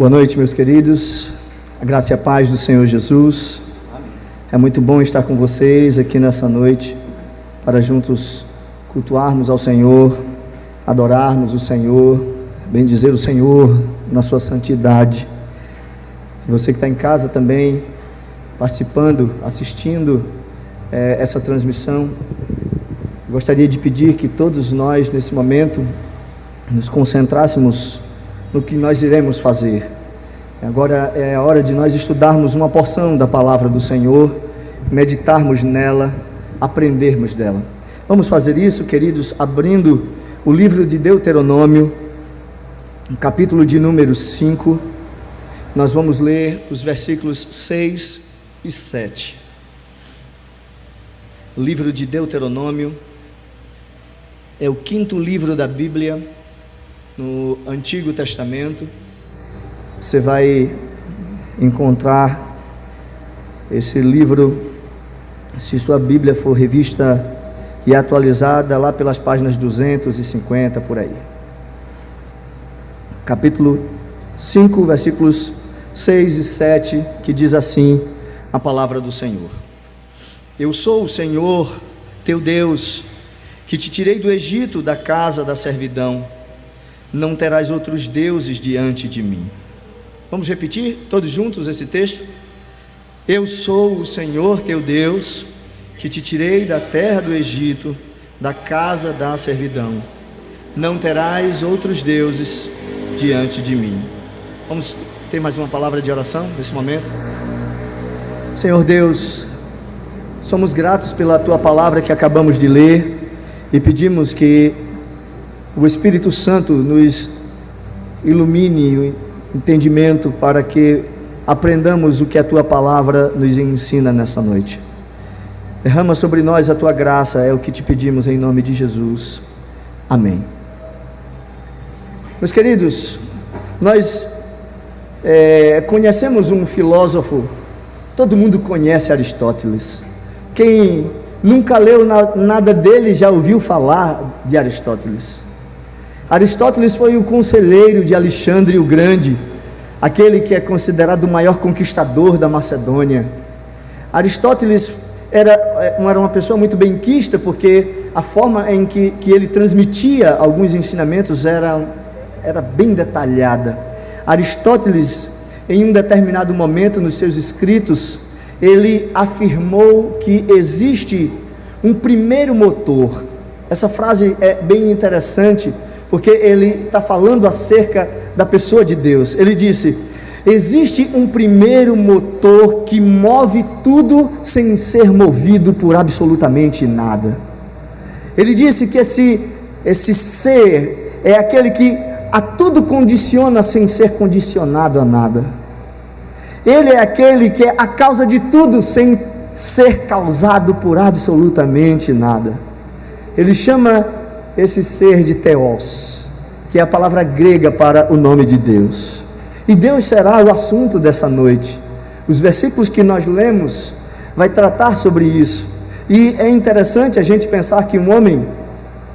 Boa noite, meus queridos, a graça e a paz do Senhor Jesus. É muito bom estar com vocês aqui nessa noite, para juntos cultuarmos ao Senhor, adorarmos o Senhor, bendizer o Senhor na sua santidade. Você que está em casa também, participando, assistindo essa transmissão, gostaria de pedir que todos nós, nesse momento, nos concentrássemos no que nós iremos fazer. Agora é a hora de nós estudarmos uma porção da palavra do Senhor, meditarmos nela, aprendermos dela. Vamos fazer isso, queridos, abrindo o livro de Deuteronômio, capítulo de número 5. Nós vamos ler os versículos 6 e 7. O livro de Deuteronômio é o quinto livro da Bíblia no Antigo Testamento. Você vai encontrar esse livro, se sua Bíblia for revista e atualizada, lá pelas páginas 250, por aí. Capítulo 5, versículos 6 e 7, que diz assim a palavra do Senhor: Eu sou o Senhor, teu Deus, que te tirei do Egito, da casa da servidão. Não terás outros deuses diante de mim. Vamos repetir todos juntos esse texto? Eu sou o Senhor teu Deus, que te tirei da terra do Egito, da casa da servidão. Não terás outros deuses diante de mim. Vamos ter mais uma palavra de oração nesse momento? Senhor Deus, somos gratos pela tua palavra que acabamos de ler e pedimos que o Espírito Santo nos ilumine o entendimento para que aprendamos o que a tua palavra nos ensina nessa noite. Derrama sobre nós a tua graça, é o que te pedimos em nome de Jesus. Amém. Meus queridos, nós conhecemos um filósofo, todo mundo conhece Aristóteles. Quem nunca leu nada dele já ouviu falar de Aristóteles. Aristóteles foi o conselheiro de Alexandre o Grande, aquele que é considerado o maior conquistador da Macedônia. Aristóteles era uma pessoa muito benquista, porque a forma em que ele transmitia alguns ensinamentos era bem detalhada. Aristóteles, em um determinado momento nos seus escritos, ele afirmou que existe um primeiro motor. Essa frase é bem interessante, porque ele está falando acerca da pessoa de Deus. Ele disse: existe um primeiro motor que move tudo sem ser movido por absolutamente nada. Ele disse que esse ser é aquele que a tudo condiciona sem ser condicionado a nada. Ele é aquele que é a causa de tudo sem ser causado por absolutamente nada. Ele chama esse ser de Theos, que é a palavra grega para o nome de Deus. E Deus será o assunto dessa noite. Os versículos que nós lemos vai tratar sobre isso. E é interessante a gente pensar que um homem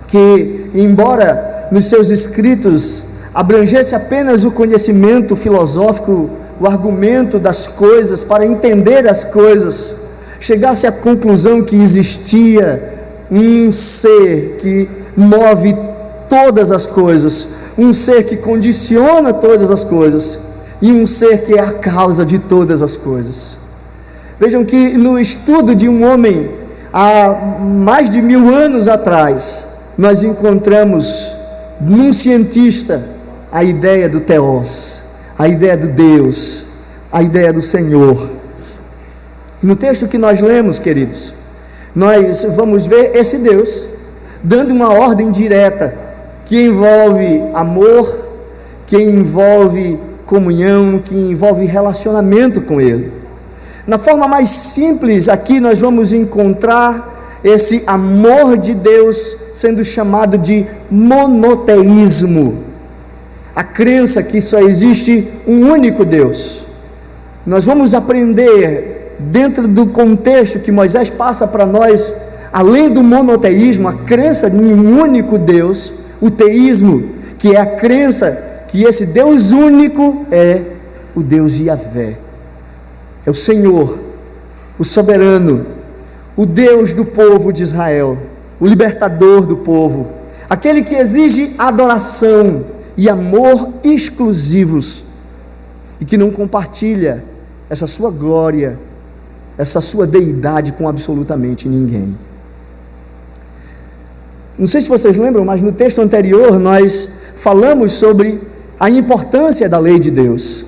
que, embora nos seus escritos abrangesse apenas o conhecimento filosófico, o argumento das coisas, para entender as coisas, chegasse à conclusão que existia um ser que move todas as coisas, um ser que condiciona todas as coisas, e um ser que é a causa de todas as coisas. Vejam que no estudo de um homem, há mais de 1000 anos atrás, nós encontramos num cientista a ideia do Theos, a ideia do Deus, a ideia do Senhor. No texto que nós lemos, queridos, nós vamos ver esse Deus dando uma ordem direta, que envolve amor, que envolve comunhão, que envolve relacionamento com Ele. Na forma mais simples, aqui nós vamos encontrar esse amor de Deus sendo chamado de monoteísmo, a crença que só existe um único Deus. Nós vamos aprender, dentro do contexto que Moisés passa para nós, além do monoteísmo, a crença em um único Deus, o teísmo, que é a crença que esse Deus único é o Deus Yahvé. É o Senhor, o soberano, o Deus do povo de Israel, o libertador do povo, aquele que exige adoração e amor exclusivos e que não compartilha essa sua glória, essa sua deidade com absolutamente ninguém. Não sei se vocês lembram, mas no texto anterior nós falamos sobre a importância da lei de Deus,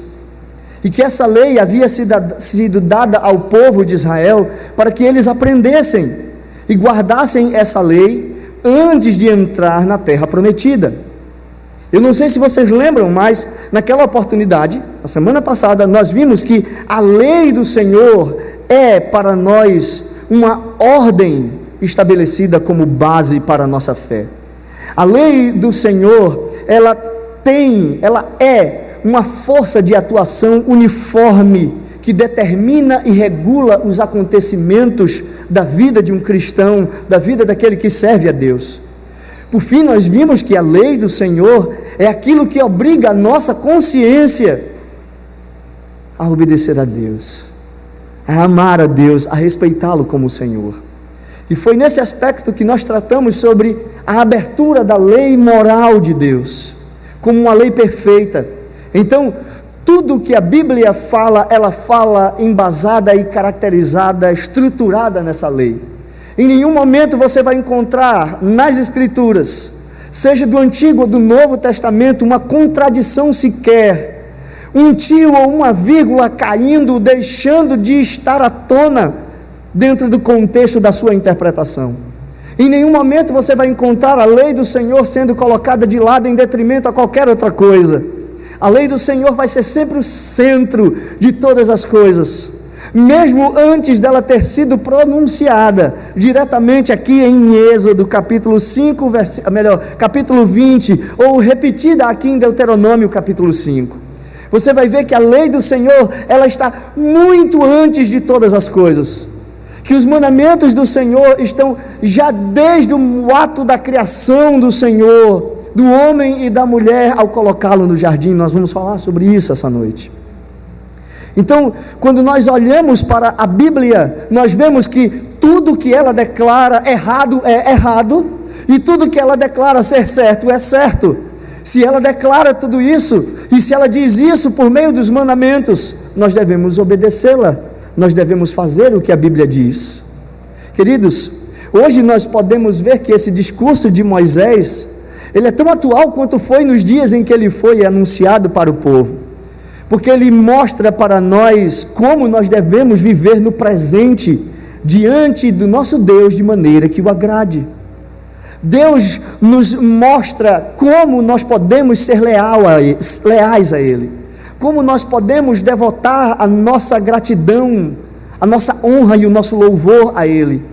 e que essa lei havia sido dada ao povo de Israel para que eles aprendessem e guardassem essa lei antes de entrar na terra prometida. Eu não sei se vocês lembram, mas naquela oportunidade, na semana passada, nós vimos que a lei do Senhor é para nós uma ordem estabelecida como base para a nossa fé. A lei do Senhor, ela é uma força de atuação uniforme que determina e regula os acontecimentos da vida de um cristão, da vida daquele que serve a Deus. Por fim, nós vimos que a lei do Senhor é aquilo que obriga a nossa consciência a obedecer a Deus, a amar a Deus, a respeitá-lo como Senhor. E foi nesse aspecto que nós tratamos sobre a abertura da lei moral de Deus, como uma lei perfeita. Então, tudo que a Bíblia fala, ela fala embasada e caracterizada, estruturada nessa lei. Em nenhum momento você vai encontrar nas Escrituras, seja do Antigo ou do Novo Testamento, uma contradição sequer, um tio ou uma vírgula caindo, deixando de estar à tona dentro do contexto da sua interpretação. Em nenhum momento você vai encontrar a lei do Senhor sendo colocada de lado em detrimento a qualquer outra coisa. A lei do Senhor vai ser sempre o centro de todas as coisas, mesmo antes dela ter sido pronunciada diretamente aqui em Êxodo capítulo 5, capítulo 20, ou repetida aqui em Deuteronômio capítulo 5. Você vai ver que a lei do Senhor, ela está muito antes de todas as coisas, que os mandamentos do Senhor estão já desde o ato da criação do Senhor, do homem e da mulher ao colocá-lo no jardim. Nós vamos falar sobre isso essa noite. Então, quando nós olhamos para a Bíblia, nós vemos que tudo que ela declara errado é errado, e tudo que ela declara ser certo é certo. Se ela declara tudo isso, e se ela diz isso por meio dos mandamentos, nós devemos obedecê-la, nós devemos fazer o que a Bíblia diz. Queridos, hoje nós podemos ver que esse discurso de Moisés, ele é tão atual quanto foi nos dias em que ele foi anunciado para o povo, porque ele mostra para nós como nós devemos viver no presente, diante do nosso Deus, de maneira que o agrade. Deus nos mostra como nós podemos ser leais a Ele, como nós podemos devotar a nossa gratidão, a nossa honra e o nosso louvor a Ele.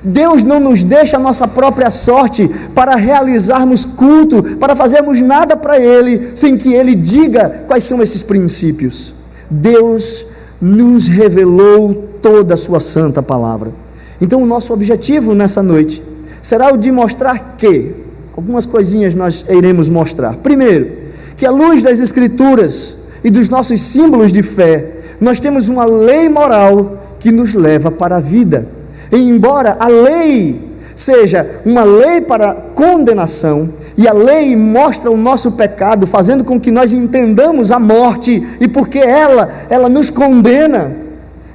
Deus não nos deixa a nossa própria sorte para realizarmos culto, para fazermos nada para Ele, sem que Ele diga quais são esses princípios. Deus nos revelou toda a sua santa palavra. Então o nosso objetivo nessa noite será o de mostrar que, algumas coisinhas nós iremos mostrar. Primeiro, que à luz das Escrituras e dos nossos símbolos de fé, nós temos uma lei moral que nos leva para a vida. E embora a lei seja uma lei para condenação, e a lei mostra o nosso pecado, fazendo com que nós entendamos a morte, e porque ela nos condena,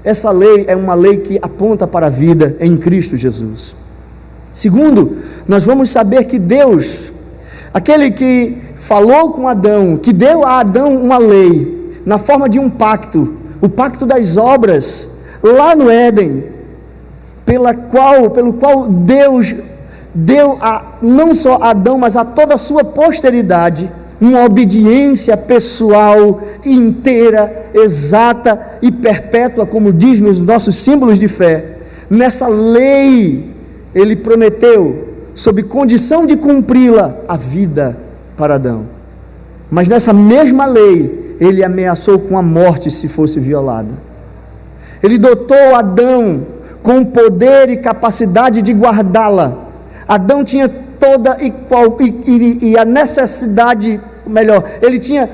essa lei é uma lei que aponta para a vida em Cristo Jesus. Segundo, nós vamos saber que Deus, aquele que falou com Adão, que deu a Adão uma lei, na forma de um pacto, o pacto das obras, lá no Éden, pelo qual Deus deu não só a Adão, mas a toda a sua posteridade, uma obediência pessoal, inteira, exata e perpétua, como diz nos nossos símbolos de fé. Nessa lei, Ele prometeu, sob condição de cumpri-la, a vida para Adão. Mas nessa mesma lei, Ele ameaçou com a morte se fosse violada. Ele dotou Adão com poder e capacidade de guardá-la. Adão tinha toda e a necessidade, ele tinha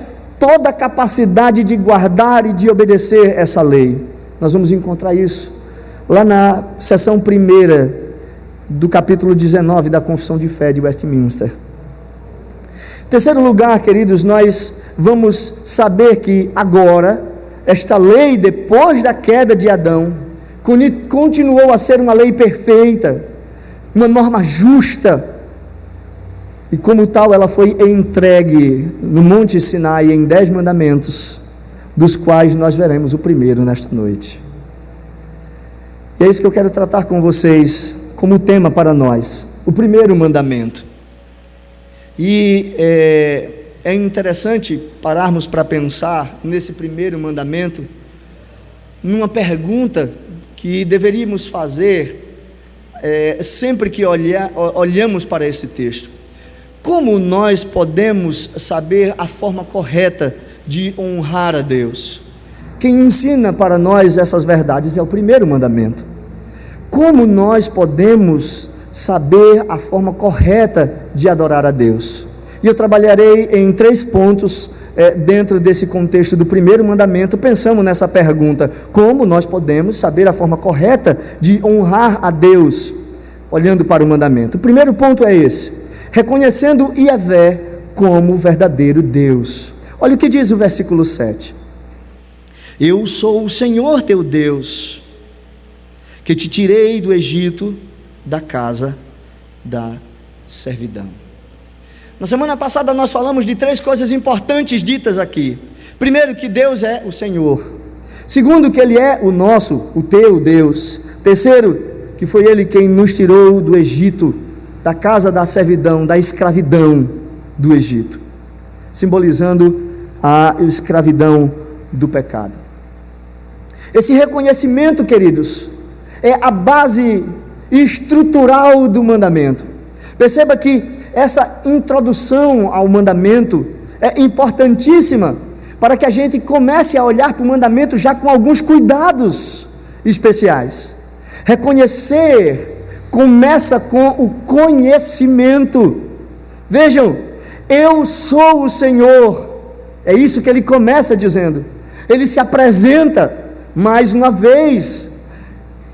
toda a capacidade de guardar e de obedecer essa lei. Nós vamos encontrar isso lá na seção 1ª do capítulo 19 da Confissão de Fé de Westminster. Em terceiro lugar, queridos, nós vamos saber que agora, esta lei, depois da queda de Adão, continuou a ser uma lei perfeita, uma norma justa, e como tal ela foi entregue no Monte Sinai em 10 mandamentos, dos quais nós veremos o primeiro nesta noite. E é isso que eu quero tratar com vocês como tema para nós, o primeiro mandamento. E é interessante pararmos para pensar nesse primeiro mandamento, numa pergunta que deveríamos fazer sempre que olhamos para esse texto: como nós podemos saber a forma correta de honrar a Deus? Quem ensina para nós essas verdades é o primeiro mandamento. Como nós podemos saber a forma correta de adorar a Deus? E eu trabalharei em 3 pontos dentro desse contexto do primeiro mandamento, pensando nessa pergunta: como nós podemos saber a forma correta de honrar a Deus, olhando para o mandamento? O primeiro ponto é esse: reconhecendo Yahvé como verdadeiro Deus. Olha o que diz o versículo 7: eu sou o Senhor teu Deus, que te tirei do Egito, da casa da servidão. Na semana passada nós falamos de 3 coisas importantes ditas aqui. Primeiro, que Deus é o Senhor. Segundo, que Ele é o teu Deus. Terceiro, que foi Ele quem nos tirou do Egito, da casa da servidão, da escravidão do Egito, simbolizando a escravidão do pecado. Esse reconhecimento, queridos, é a base estrutural do mandamento. Perceba que essa introdução ao mandamento é importantíssima para que a gente comece a olhar para o mandamento já com alguns cuidados especiais. Reconhecer começa com o conhecimento. Vejam, eu sou o Senhor, é isso que ele começa dizendo. Ele se apresenta mais uma vez,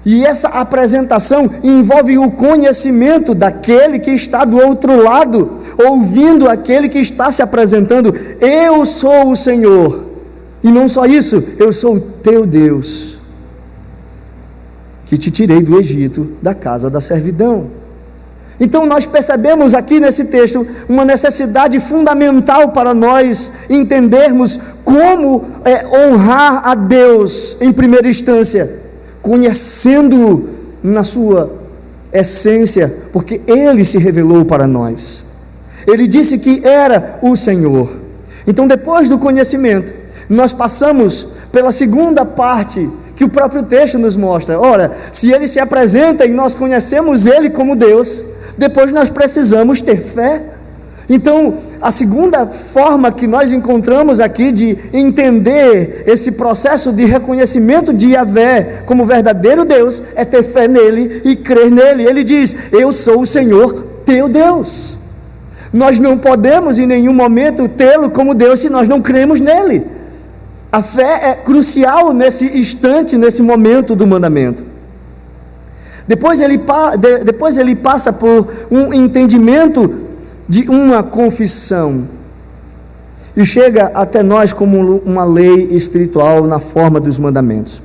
e essa apresentação envolve o conhecimento daquele que está do outro lado, ouvindo aquele que está se apresentando. Eu sou o Senhor, e não só isso, eu sou o teu Deus, que te tirei do Egito, da casa da servidão. Então nós percebemos aqui nesse texto uma necessidade fundamental para nós entendermos como honrar a Deus em primeira instância, conhecendo-o na sua essência, porque Ele se revelou para nós. Ele disse que era o Senhor. Então, depois do conhecimento, nós passamos pela segunda parte que o próprio texto nos mostra. Ora, se Ele se apresenta e nós conhecemos Ele como Deus, depois nós precisamos ter fé. Então, a segunda forma que nós encontramos aqui de entender esse processo de reconhecimento de Yahvé como verdadeiro Deus é ter fé nele e crer nele. Ele diz: eu sou o Senhor teu Deus. Nós não podemos em nenhum momento tê-lo como Deus se nós não cremos nele. A fé é crucial nesse instante, nesse momento do mandamento. Depois ele passa por um entendimento de uma confissão, e chega até nós como uma lei espiritual na forma dos mandamentos.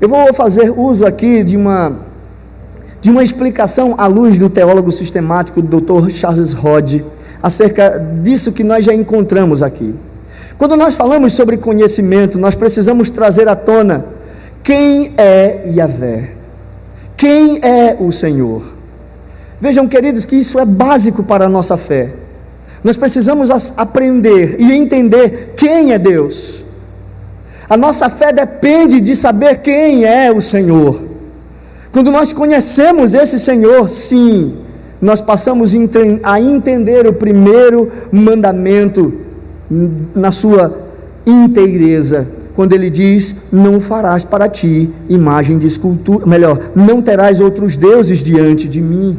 Eu vou fazer uso aqui de uma explicação à luz do teólogo sistemático do Dr. Charles Hodge, acerca disso que nós já encontramos aqui. Quando nós falamos sobre conhecimento, nós precisamos trazer à tona quem é Yahvé, quem é o Senhor. Vejam, queridos, que isso é básico para a nossa fé. Nós precisamos aprender e entender quem é Deus. A nossa fé depende de saber quem é o Senhor. Quando nós conhecemos esse Senhor, sim, nós passamos a entender o primeiro mandamento na sua inteireza, quando ele diz: não farás para ti imagem de escultura, não terás outros deuses diante de mim.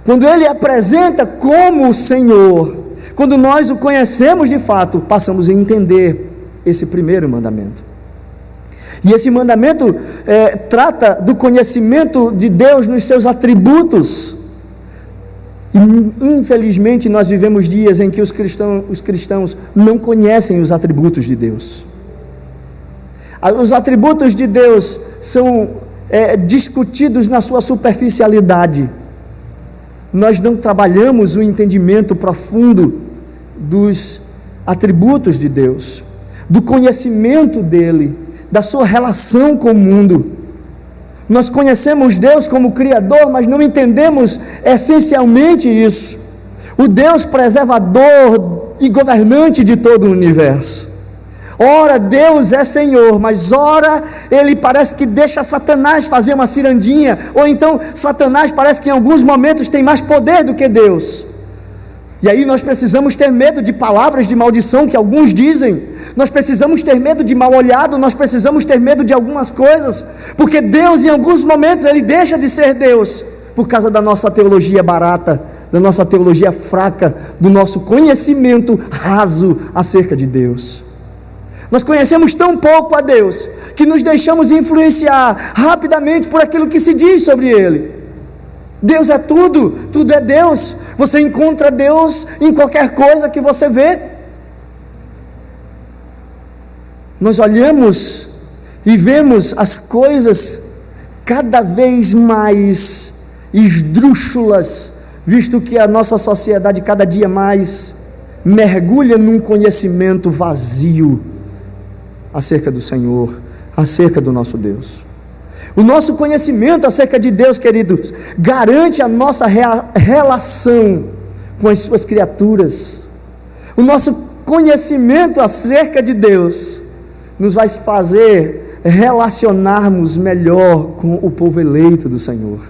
Quando ele apresenta como o Senhor, quando nós o conhecemos de fato, passamos a entender esse primeiro mandamento. E esse mandamento trata do conhecimento de Deus nos seus atributos. E infelizmente nós vivemos dias em que os cristãos não conhecem os atributos de Deus. Os atributos de Deus são discutidos na sua superficialidade. Nós não trabalhamos o entendimento profundo dos atributos de Deus, do conhecimento dele, da sua relação com o mundo. Nós conhecemos Deus como Criador, mas não entendemos essencialmente isso. O Deus preservador e governante de todo o universo. Ora Deus é Senhor, mas ora Ele parece que deixa Satanás fazer uma cirandinha, ou então Satanás parece que em alguns momentos tem mais poder do que Deus. E aí nós precisamos ter medo de palavras de maldição que alguns dizem, nós precisamos ter medo de mal olhado, nós precisamos ter medo de algumas coisas, porque Deus em alguns momentos Ele deixa de ser Deus, por causa da nossa teologia barata, da nossa teologia fraca, do nosso conhecimento raso acerca de Deus. Nós conhecemos tão pouco a Deus, que nos deixamos influenciar rapidamente por aquilo que se diz sobre Ele. Deus é tudo, tudo é Deus. Você encontra Deus em qualquer coisa que você vê. Nós olhamos e vemos as coisas cada vez mais esdrúxulas, visto que a nossa sociedade cada dia mais mergulha num conhecimento vazio acerca do Senhor, acerca do nosso Deus. O nosso conhecimento acerca de Deus, queridos, garante a nossa relação com as suas criaturas. O nosso conhecimento acerca de Deus nos vai fazer relacionarmos melhor com o povo eleito do Senhor.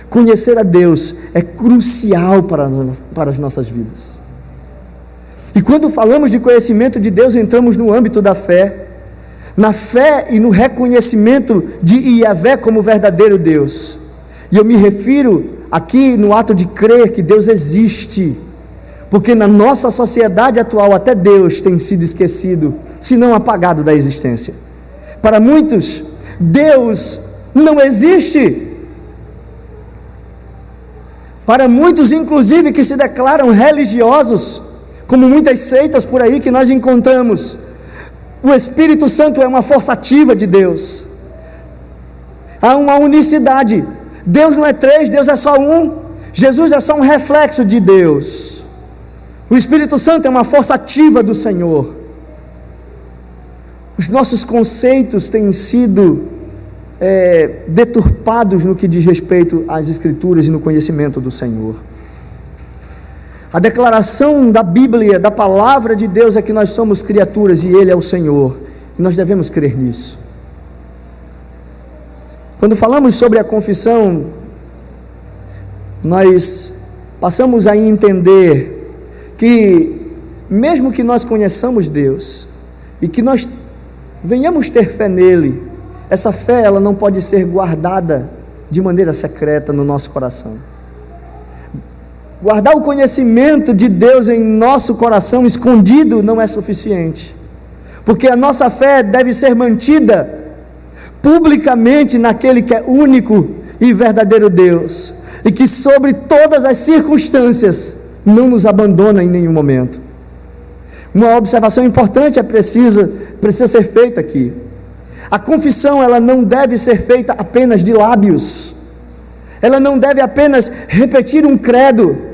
Conhecer a Deus é crucial para as nossas vidas. E quando falamos de conhecimento de Deus, entramos no âmbito da fé, na fé e no reconhecimento de Yahvé como verdadeiro Deus. E eu me refiro aqui no ato de crer que Deus existe, porque na nossa sociedade atual até Deus tem sido esquecido, se não apagado da existência. Para muitos, Deus não existe. Para muitos, inclusive, que se declaram religiosos, como muitas seitas por aí que nós encontramos, o Espírito Santo é uma força ativa de Deus. Há uma unicidade. Deus não é três, Deus é só um. Jesus é só um reflexo de Deus. O Espírito Santo é uma força ativa do Senhor. Os nossos conceitos têm sido deturpados no que diz respeito às Escrituras e no conhecimento do Senhor. A declaração da Bíblia, da palavra de Deus, é que nós somos criaturas e Ele é o Senhor, e nós devemos crer nisso. Quando falamos sobre a confissão, nós passamos a entender que, mesmo que nós conheçamos Deus, e que nós venhamos ter fé nele, essa fé ela não pode ser guardada de maneira secreta no nosso coração. Guardar o conhecimento de Deus em nosso coração escondido não é suficiente, porque a nossa fé deve ser mantida publicamente naquele que é único e verdadeiro Deus, e que sobre todas as circunstâncias não nos abandona em nenhum momento. Uma observação importante precisa ser feita aqui. A confissão ela não deve ser feita apenas de lábios, ela não deve apenas repetir um credo.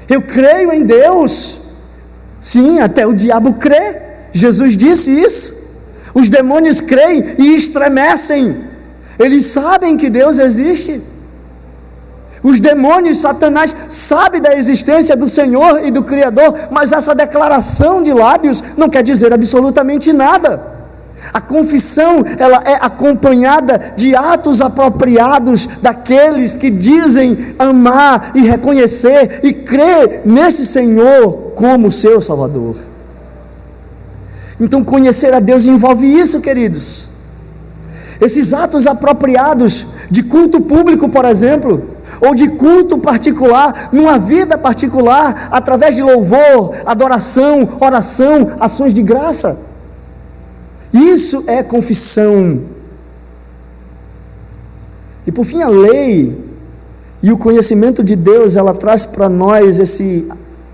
Eu creio em Deus. Sim, até o diabo crê. Jesus disse isso. Os demônios creem e estremecem. Eles sabem que Deus existe. Os demônios, Satanás, sabe da existência do Senhor e do Criador, mas essa declaração de lábios não quer dizer absolutamente nada. A confissão, ela é acompanhada de atos apropriados daqueles que dizem amar e reconhecer e crer nesse Senhor como seu Salvador. Então conhecer a Deus envolve isso, queridos. Esses atos apropriados de culto público, por exemplo, ou de culto particular, numa vida particular, através de louvor, adoração, oração, ações de graça. Isso é confissão. E por fim, a lei e o conhecimento de Deus, ela traz para nós esse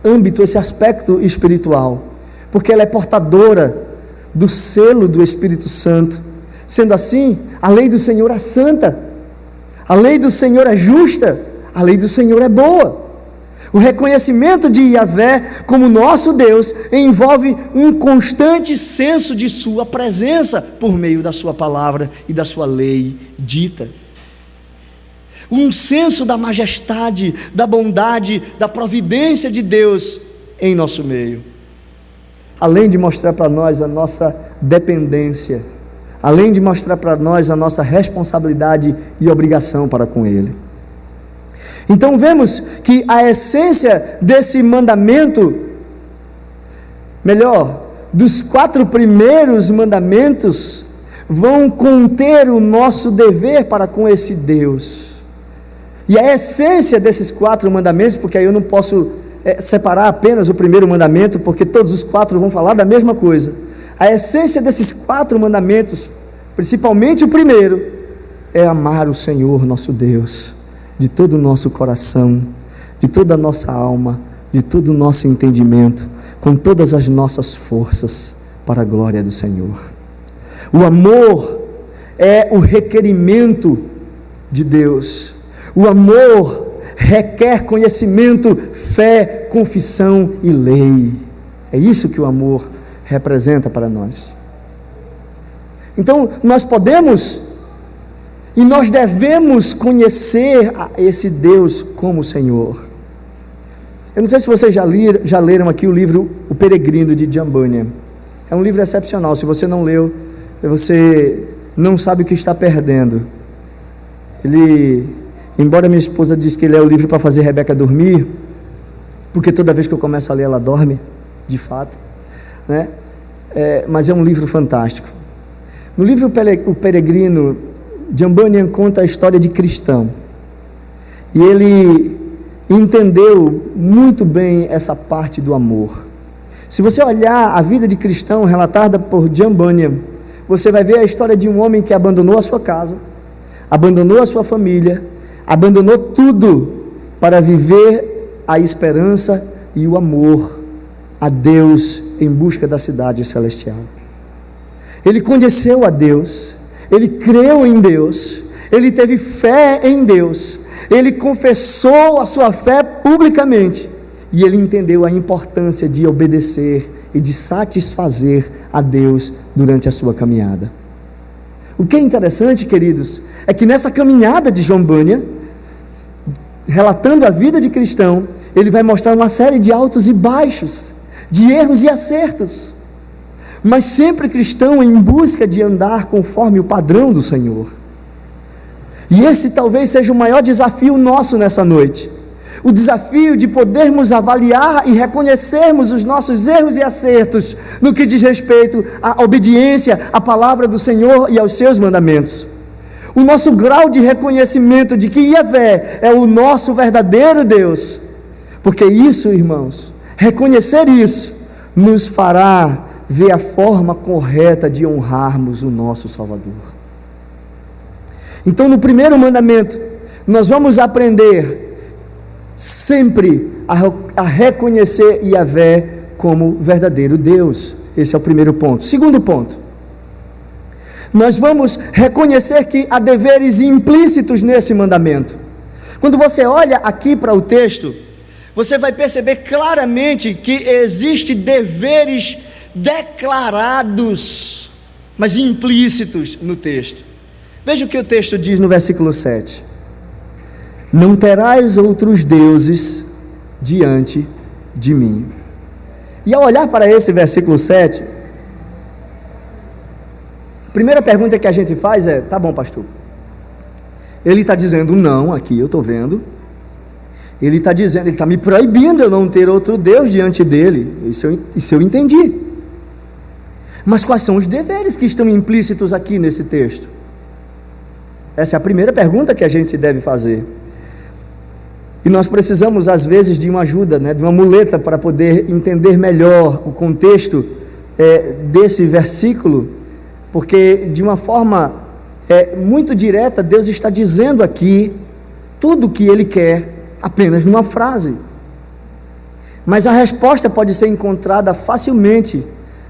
âmbito, esse aspecto espiritual, porque ela é portadora do selo do Espírito Santo. Sendo assim, a lei do Senhor é santa, a lei do Senhor é justa, a lei do Senhor é boa. O reconhecimento de Yahvé como nosso Deus envolve um constante senso de sua presença por meio da sua palavra e da sua lei dita. Um senso da majestade, da bondade, da providência de Deus em nosso meio. Além de mostrar para nós a nossa dependência, além de mostrar para nós a nossa responsabilidade e obrigação para com Ele. Então vemos que a essência desse mandamento, melhor, dos 4 primeiros mandamentos, vão conter o nosso dever para com esse Deus. E a essência desses 4 mandamentos, porque aí eu não posso separar apenas o primeiro mandamento, porque todos os 4 vão falar da mesma coisa. A essência desses 4 mandamentos, principalmente o primeiro, é amar o Senhor nosso Deus, de todo o nosso coração, de toda a nossa alma, de todo o nosso entendimento, com todas as nossas forças, para a glória do Senhor. O amor é o requerimento de Deus. O amor requer conhecimento, fé, confissão e lei. É isso que o amor representa para nós. Então nós podemos e nós devemos conhecer a esse Deus como Senhor. Eu não sei se vocês já leram aqui o livro O Peregrino, de John Bunyan. É um livro excepcional. Se você não leu, você não sabe o que está perdendo. Embora minha esposa diz que ele é o livro para fazer Rebeca dormir, porque toda vez que eu começo a ler ela dorme, de fato, né? Mas é um livro fantástico. No livro O Peregrino, John Bunyan conta a história de cristão, e ele entendeu muito bem essa parte do amor. Se você olhar a vida de cristão relatada por John Bunyan, você vai ver a história de um homem que abandonou a sua casa, abandonou a sua família, abandonou tudo para viver a esperança e o amor a Deus em busca da cidade celestial. Ele conheceu a Deus, ele creu em Deus, ele teve fé em Deus, ele confessou a sua fé publicamente, e ele entendeu a importância de obedecer e de satisfazer a Deus durante a sua caminhada. O que é interessante, queridos, é que nessa caminhada de John Bunyan, relatando a vida de cristão, ele vai mostrar uma série de altos e baixos, de erros e acertos, mas sempre cristão em busca de andar conforme o padrão do Senhor. E esse talvez seja o maior desafio nosso nessa noite, o desafio de podermos avaliar e reconhecermos os nossos erros e acertos no que diz respeito à obediência à palavra do Senhor e aos seus mandamentos. O nosso grau de reconhecimento de que Yahvé é o nosso verdadeiro Deus, porque isso, irmãos, reconhecer isso nos fará ver a forma correta de honrarmos o nosso Salvador. Então, no primeiro mandamento, nós vamos aprender sempre a reconhecer Yahvé como verdadeiro Deus. Esse é o primeiro ponto. Segundo ponto, nós vamos reconhecer que há deveres implícitos nesse mandamento. Quando você olha aqui para o texto, você vai perceber claramente que existem deveres declarados, mas implícitos no texto. Veja o que o texto diz no versículo 7: não terás outros deuses diante de mim. E ao olhar para esse versículo 7, a primeira pergunta que a gente faz é: tá bom, pastor, ele está dizendo não, aqui eu estou vendo, ele está dizendo, ele está me proibindo eu não ter outro Deus diante dele, isso eu entendi, mas quais são os deveres que estão implícitos aqui nesse texto? Essa é a primeira pergunta que a gente deve fazer. E nós precisamos, às vezes, de uma ajuda, de uma muleta para poder entender melhor o contexto desse versículo, porque de uma forma muito direta, Deus está dizendo aqui tudo o que Ele quer apenas numa frase. Mas a resposta pode ser encontrada facilmente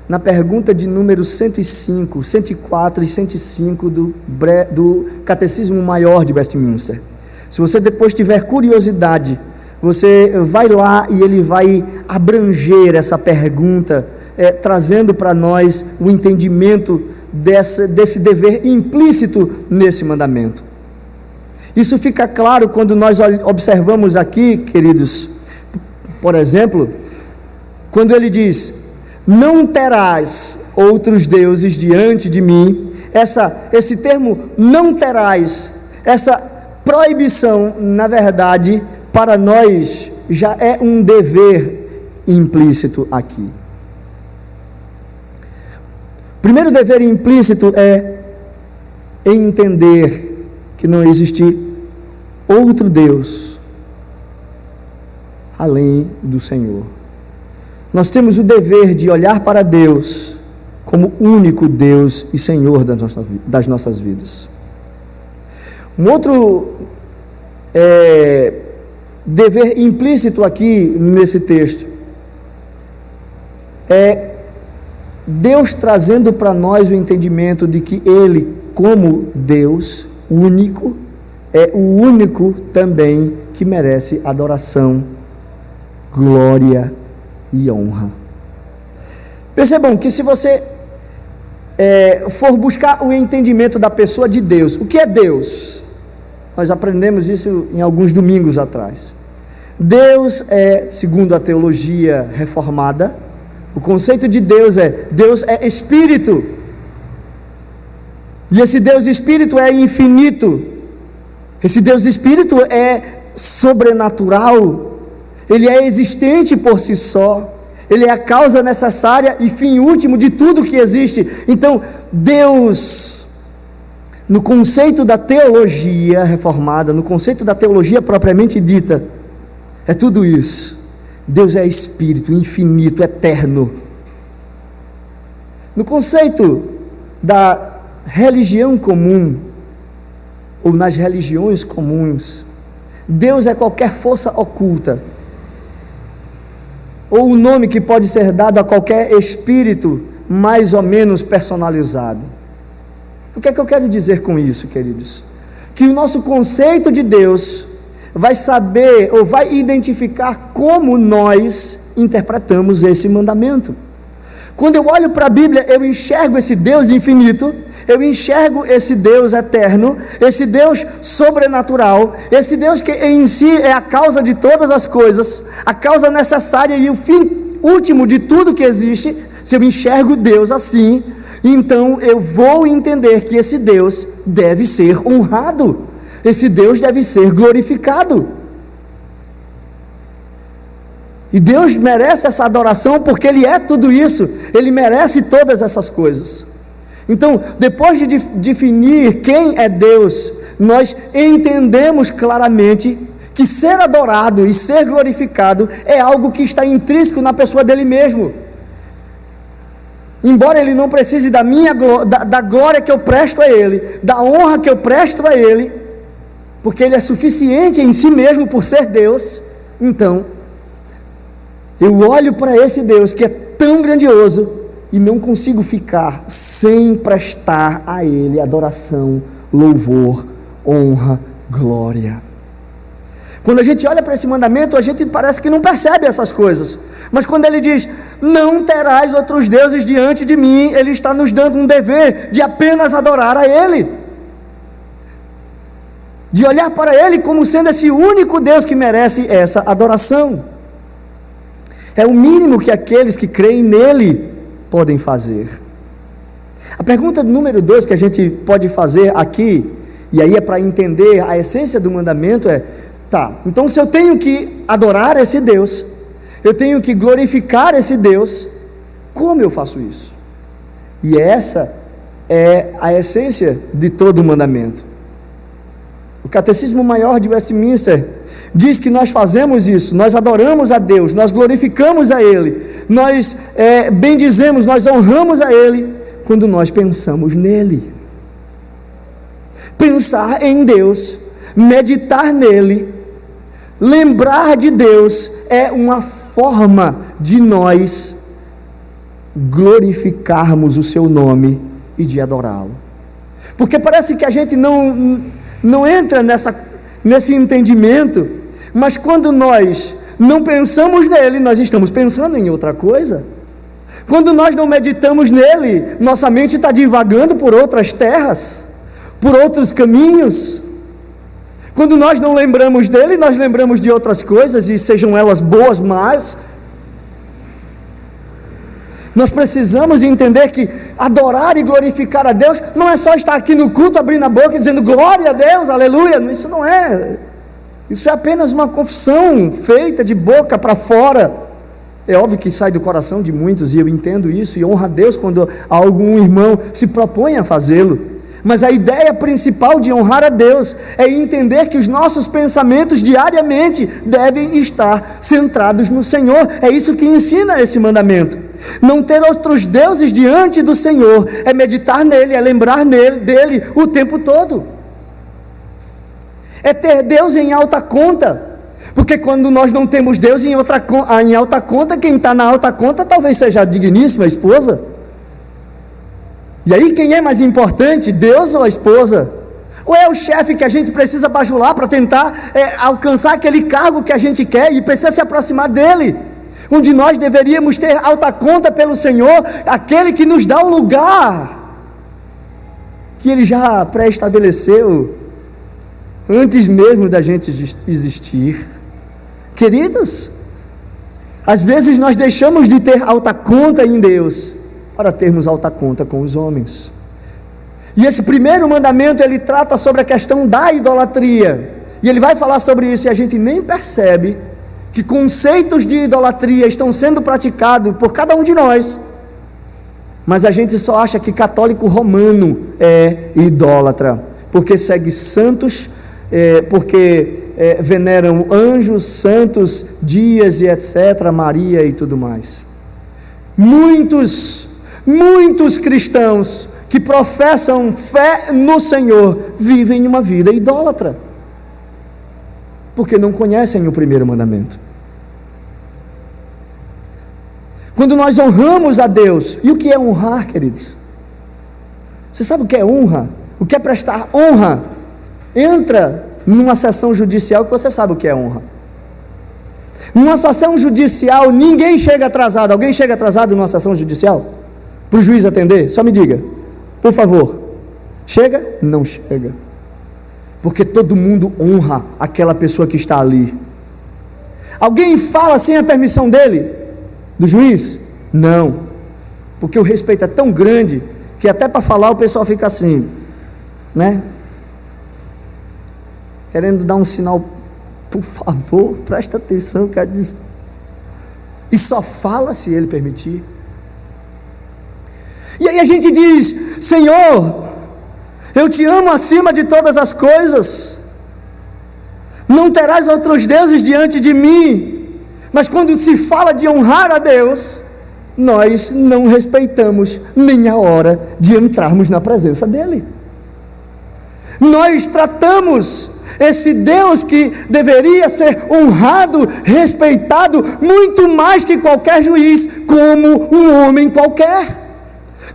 na pergunta de número 105, 104 e 105 do Catecismo Maior de Westminster. Se você depois tiver curiosidade, você vai lá e ele vai abranger essa pergunta, trazendo para nós o entendimento desse dever implícito nesse mandamento. Isso fica claro quando nós observamos aqui, queridos, por exemplo, quando ele diz: não terás outros deuses diante de mim. Esse termo não terás, essa proibição, na verdade, para nós já é um dever implícito aqui. O primeiro dever implícito é entender que não existe outro Deus além do Senhor. Nós temos o dever de olhar para Deus como único Deus e Senhor das nossas vidas. Um outro dever implícito aqui nesse texto é Deus trazendo para nós o entendimento de que Ele, como Deus único, é o único também que merece adoração, glória e honra. Percebam que se você for buscar o entendimento da pessoa de Deus, o que é Deus? Nós aprendemos isso em alguns domingos atrás. Deus segundo a teologia reformada, o conceito de Deus é Espírito, e esse Deus Espírito é infinito, esse Deus Espírito é sobrenatural, Ele é existente por si só, Ele é a causa necessária e fim último de tudo que existe. Então, Deus, no conceito da teologia reformada, no conceito da teologia propriamente dita, é tudo isso. Deus é Espírito, infinito, eterno. No conceito da religião comum, ou nas religiões comuns, Deus é qualquer força oculta, ou o nome que pode ser dado a qualquer espírito mais ou menos personalizado. O que é que eu quero dizer com isso, queridos? Que o nosso conceito de Deus vai saber ou vai identificar como nós interpretamos esse mandamento. Quando eu olho para a Bíblia, eu enxergo esse Deus infinito, eu enxergo esse Deus eterno, esse Deus sobrenatural, esse Deus que em si é a causa de todas as coisas, a causa necessária e o fim último de tudo que existe. Se eu enxergo Deus assim, então eu vou entender que esse Deus deve ser honrado, esse Deus deve ser glorificado. E Deus merece essa adoração porque Ele é tudo isso, Ele merece todas essas coisas. Então, depois de definir quem é Deus, nós entendemos claramente que ser adorado e ser glorificado é algo que está intrínseco na pessoa dele mesmo. Embora Ele não precise da glória que eu presto a Ele, da honra que eu presto a Ele, porque Ele é suficiente em si mesmo por ser Deus, então eu olho para esse Deus que é tão grandioso e não consigo ficar sem prestar a Ele adoração, louvor, honra, glória. Quando a gente olha para esse mandamento, a gente parece que não percebe essas coisas, mas quando Ele diz, não terás outros deuses diante de mim, Ele está nos dando um dever de apenas adorar a Ele, de olhar para Ele como sendo esse único Deus que merece essa adoração. É o mínimo que aqueles que creem nele podem fazer. A pergunta número 2 que a gente pode fazer aqui, e aí é para entender a essência do mandamento, então se eu tenho que adorar esse Deus, eu tenho que glorificar esse Deus, como eu faço isso? E essa é a essência de todo o mandamento. O Catecismo Maior de Westminster diz que nós fazemos isso, nós adoramos a Deus, nós glorificamos a Ele, nós bendizemos, nós honramos a Ele, quando nós pensamos nele. Pensar em Deus, meditar nele, lembrar de Deus, é uma forma de nós glorificarmos o seu nome e de adorá-lo. Porque parece que a gente não entra nesse entendimento, mas quando nós não pensamos nele, nós estamos pensando em outra coisa. Quando nós não meditamos nele, nossa mente está divagando por outras terras, por outros caminhos. Quando nós não lembramos dele, nós lembramos de outras coisas, e sejam elas boas, más. Nós precisamos entender que adorar e glorificar a Deus não é só estar aqui no culto abrindo a boca e dizendo glória a Deus, aleluia. Isso não é. Isso é apenas uma confissão feita de boca para fora. É óbvio que sai do coração de muitos, e eu entendo isso, e honra a Deus quando algum irmão se propõe a fazê-lo. Mas a ideia principal de honrar a Deus é entender que os nossos pensamentos diariamente devem estar centrados no Senhor. É isso que ensina esse mandamento. Não ter outros deuses diante do Senhor, é meditar nele, é lembrar dele o tempo todo. É ter Deus em alta conta. Porque quando nós não temos Deus em alta conta, quem está na alta conta talvez seja a digníssima esposa. E aí quem é mais importante, Deus ou a esposa? Ou é o chefe que a gente precisa bajular para tentar alcançar aquele cargo que a gente quer e precisa se aproximar dele? Onde nós deveríamos ter alta conta pelo Senhor, aquele que nos dá o lugar que Ele já pré-estabeleceu antes mesmo da gente existir. Queridos, às vezes nós deixamos de ter alta conta em Deus para termos alta conta com os homens. E esse primeiro mandamento, ele trata sobre a questão da idolatria, e ele vai falar sobre isso, e a gente nem percebe que conceitos de idolatria estão sendo praticados por cada um de nós, mas a gente só acha que católico romano é idólatra, porque segue santos, veneram anjos, santos, dias e etc., Maria e tudo mais. Muitos cristãos que professam fé no Senhor vivem uma vida idólatra, porque não conhecem o primeiro mandamento. Quando nós honramos a Deus, e o que é honrar, queridos? Você sabe o que é honra? O que é prestar honra? Entra numa sessão judicial que você sabe o que é honra. Numa sessão judicial ninguém chega atrasado. Alguém chega atrasado numa sessão judicial? Para o juiz atender? Só me diga, por favor. Chega? Não chega. Porque todo mundo honra aquela pessoa que está ali. Alguém fala sem a permissão dele? Do juiz? Não. Porque o respeito é tão grande que até para falar o pessoal fica assim, né? Querendo dar um sinal, por favor, presta atenção, quero dizer. E só fala se ele permitir. E aí a gente diz: Senhor, eu te amo acima de todas as coisas, não terás outros deuses diante de mim. Mas quando se fala de honrar a Deus, nós não respeitamos nem a hora de entrarmos na presença dele. Nós tratamos esse Deus que deveria ser honrado, respeitado, muito mais que qualquer juiz, como um homem qualquer.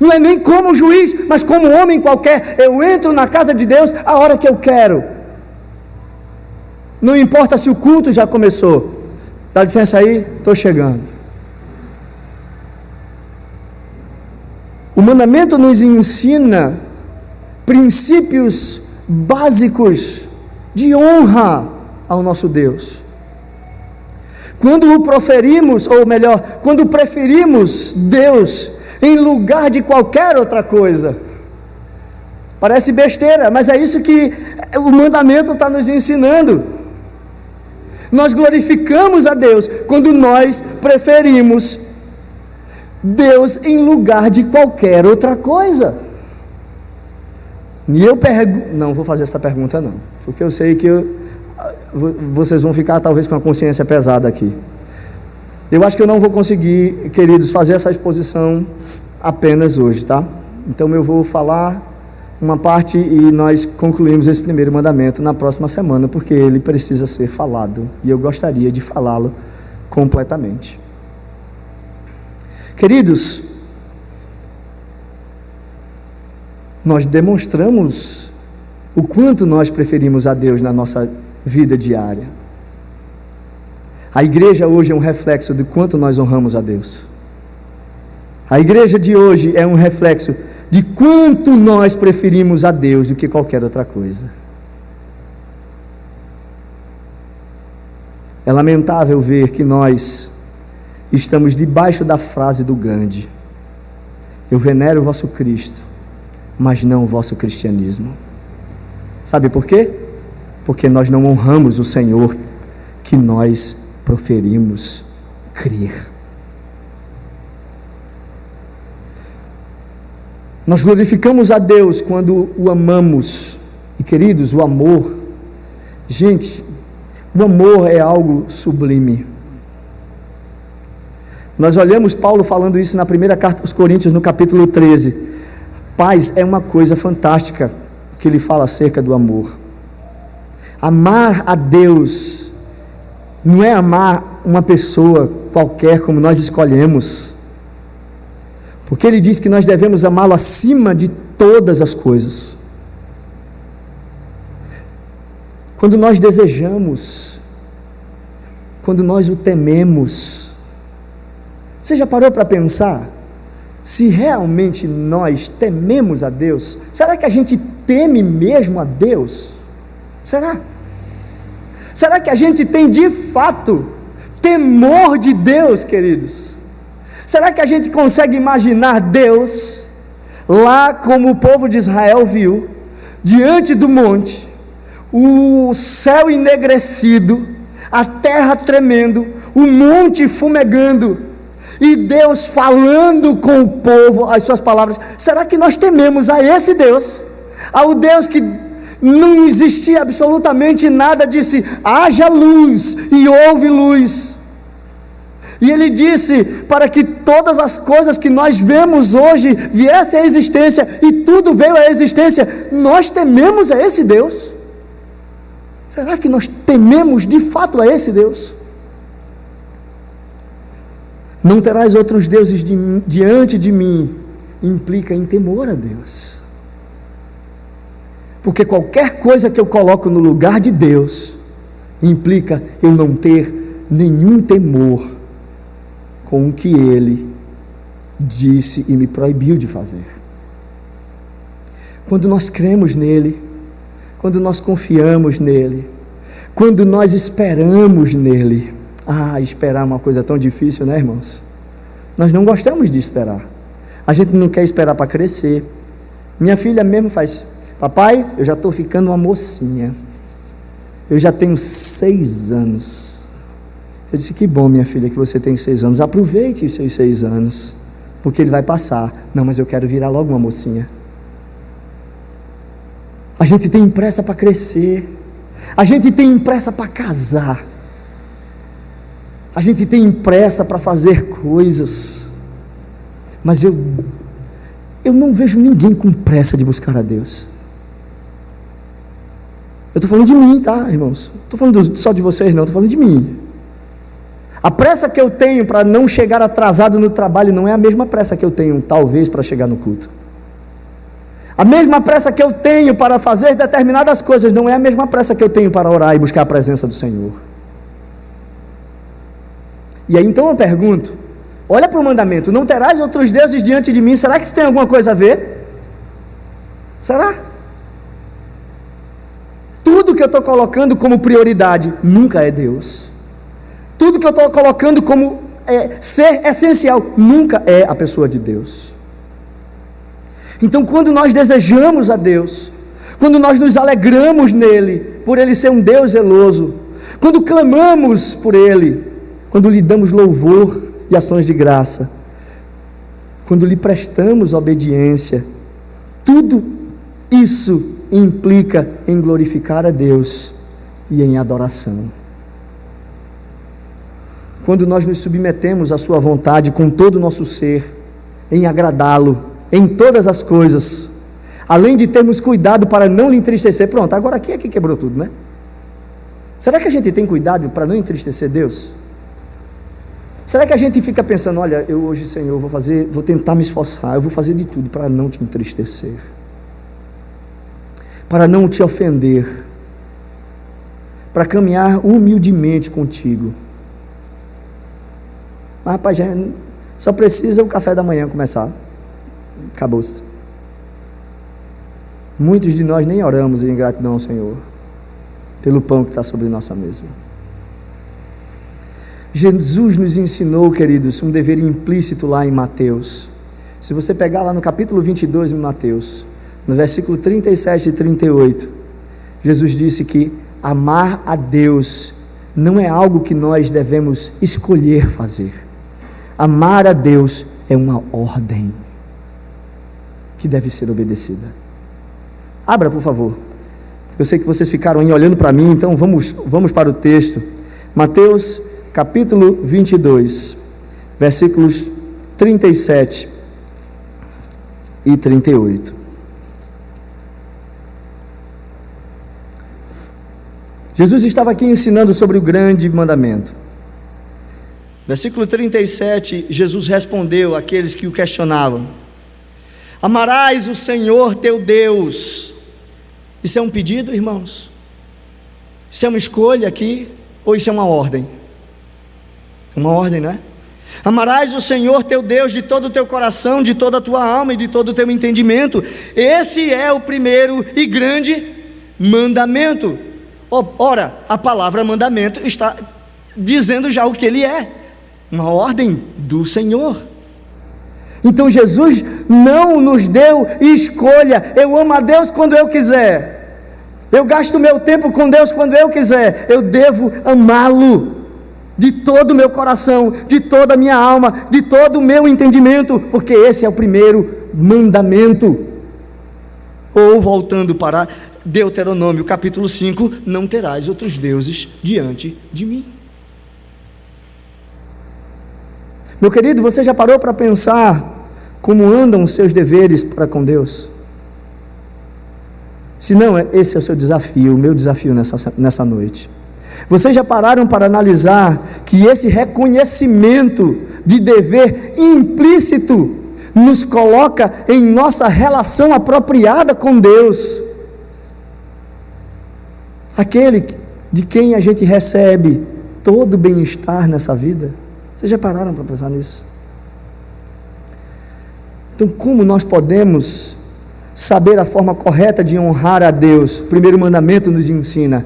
Não é nem como juiz, mas como um homem qualquer. Eu entro na casa de Deus a hora que eu quero. Não importa se o culto já começou. Dá licença aí, estou chegando. O mandamento nos ensina princípios básicos de honra ao nosso Deus. Quando o proferimos, ou melhor, quando preferimos Deus em lugar de qualquer outra coisa, parece besteira, mas é isso que o mandamento está nos ensinando. Nós glorificamos a Deus quando nós preferimos Deus em lugar de qualquer outra coisa. E eu não vou fazer essa pergunta não, porque eu sei que vocês vão ficar talvez com a consciência pesada aqui. Eu acho que eu não vou conseguir, queridos, fazer essa exposição apenas hoje, tá? Então eu vou falar uma parte e nós concluímos esse primeiro mandamento na próxima semana, porque ele precisa ser falado e eu gostaria de falá-lo completamente. Queridos, nós demonstramos o quanto nós preferimos a Deus na nossa vida diária. A igreja hoje é um reflexo de quanto nós honramos a Deus. A igreja de hoje é um reflexo de quanto nós preferimos a Deus do que qualquer outra coisa. É lamentável ver que nós estamos debaixo da frase do Gandhi: eu venero o vosso Cristo, mas não o vosso cristianismo. Sabe por quê? Porque nós não honramos o Senhor que nós proferimos crer. Nós glorificamos a Deus quando o amamos. E queridos, o amor, gente, o amor é algo sublime. Nós olhamos Paulo falando isso na primeira carta aos Coríntios, no capítulo 13. Paz é uma coisa fantástica que ele fala acerca do amor. Amar a Deus não é amar uma pessoa qualquer como nós escolhemos, porque ele diz que nós devemos amá-lo acima de todas as coisas. Quando nós desejamos, quando nós o tememos, você já parou para pensar se realmente nós tememos a Deus? Será que a gente teme mesmo a Deus? Será? Será que a gente tem de fato temor de Deus, queridos? Será que a gente consegue imaginar Deus lá como o povo de Israel viu, diante do monte, o céu enegrecido, a terra tremendo, o monte fumegando, e Deus falando com o povo as suas palavras? Será que nós tememos a esse Deus? Ao Deus que não existia absolutamente nada, disse: haja luz, e houve luz. E ele disse para que todas as coisas que nós vemos hoje viessem à existência, e tudo veio à existência. Nós tememos a esse Deus? Será que nós tememos de fato a esse Deus? Não terás outros deuses diante de mim, implica em temor a Deus. Porque qualquer coisa que eu coloco no lugar de Deus, implica eu não ter nenhum temor com o que Ele disse e me proibiu de fazer. Quando nós cremos nele, quando nós confiamos nele, quando nós esperamos nele. Esperar é uma coisa tão difícil, né, irmãos? Nós não gostamos de esperar. A gente não quer esperar para crescer. Minha filha mesmo faz: papai, eu já estou ficando uma mocinha, eu já tenho 6 anos. Eu disse: que bom, minha filha, que você tem 6 anos, aproveite os seus 6 anos, porque ele vai passar. Não, mas eu quero virar logo uma mocinha. A gente tem pressa para crescer, a gente tem pressa para casar, a gente tem pressa para fazer coisas, mas eu não vejo ninguém com pressa de buscar a Deus. Eu estou falando de mim, tá, irmãos? Estou falando só de vocês, não, estou falando de mim. A pressa que eu tenho para não chegar atrasado no trabalho não é a mesma pressa que eu tenho, talvez, para chegar no culto. A mesma pressa que eu tenho para fazer determinadas coisas não é a mesma pressa que eu tenho para orar e buscar a presença do Senhor. E aí então eu pergunto: olha para o mandamento: não terás outros deuses diante de mim. Será que isso tem alguma coisa a ver? Será? Tudo que eu estou colocando como prioridade nunca é Deus. Tudo que eu estou colocando como ser essencial nunca é a pessoa de Deus. Então, quando nós desejamos a Deus, quando nós nos alegramos nele, por ele ser um Deus zeloso, quando clamamos por ele, quando lhe damos louvor e ações de graça, quando lhe prestamos obediência, tudo isso implica em glorificar a Deus e em adoração. Quando nós nos submetemos à sua vontade com todo o nosso ser, em agradá-lo, em todas as coisas, além de termos cuidado para não lhe entristecer. Pronto, agora aqui é que quebrou tudo, né? Será que a gente tem cuidado para não entristecer Deus? Será que a gente fica pensando, olha, eu hoje, Senhor, vou tentar me esforçar, eu vou fazer de tudo para não te entristecer, para não te ofender, para caminhar humildemente contigo. Mas rapaz, só precisa o café da manhã começar, acabou-se. Muitos de nós nem oramos em gratidão ao Senhor pelo pão que está sobre nossa mesa. Jesus nos ensinou, queridos, um dever implícito lá em Mateus. Se você pegar lá no capítulo 22 de Mateus, no versículo 37 e 38, Jesus disse que amar a Deus não é algo que nós devemos escolher fazer. Amar a Deus é uma ordem que deve ser obedecida. Abra, por favor. Eu sei que vocês ficaram aí olhando para mim, então vamos para o texto. Mateus capítulo 22, versículos 37 e 38. Jesus estava aqui ensinando sobre o grande mandamento. Versículo 37, Jesus respondeu àqueles que o questionavam: amarás o Senhor teu Deus. Isso é um pedido, irmãos? Isso é uma escolha aqui? Ou isso é uma ordem? Uma ordem, não é? Amarás o Senhor teu Deus de todo o teu coração, de toda a tua alma e de todo o teu entendimento. Esse é o primeiro e grande mandamento. Ora, a palavra mandamento está dizendo já o que ele é, uma ordem do Senhor. Então Jesus não nos deu escolha. Eu amo a Deus quando eu quiser, eu gasto meu tempo com Deus quando eu quiser. Eu devo amá-lo de todo o meu coração, de toda a minha alma, de todo o meu entendimento, porque esse é o primeiro mandamento. Ou voltando para Deuteronômio capítulo 5, não terás outros deuses diante de mim. Meu querido, você já parou para pensar como andam os seus deveres para com Deus? Se não, esse é o seu desafio, o meu desafio nessa noite. Vocês já pararam para analisar que esse reconhecimento de dever implícito nos coloca em nossa relação apropriada com Deus, aquele de quem a gente recebe todo o bem-estar nessa vida? Vocês já pararam para pensar nisso? Então, como nós podemos saber a forma correta de honrar a Deus? O primeiro mandamento nos ensina: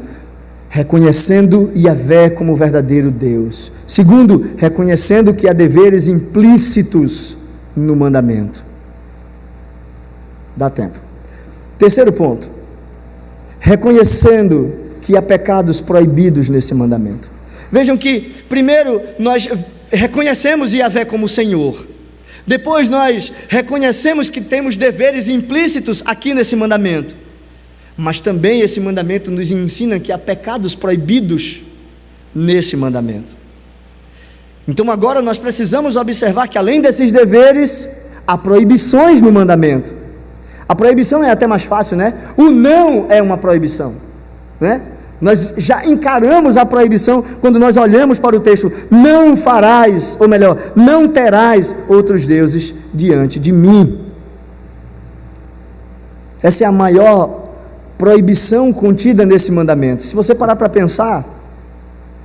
reconhecendo Yahvé como verdadeiro Deus. Segundo, reconhecendo que há deveres implícitos no mandamento. Dá tempo. Terceiro ponto: reconhecendo que há pecados proibidos nesse mandamento. Vejam que primeiro nós reconhecemos Yahvé como Senhor. Depois nós reconhecemos que temos deveres implícitos aqui nesse mandamento. Mas também esse mandamento nos ensina que há pecados proibidos nesse mandamento. Então agora nós precisamos observar que além desses deveres, há proibições no mandamento. A proibição é até mais fácil, né? O não é uma proibição, né? Nós já encaramos a proibição quando nós olhamos para o texto: não farás, ou melhor, não terás outros deuses diante de mim. Essa é a maior proibição contida nesse mandamento. Se você parar para pensar,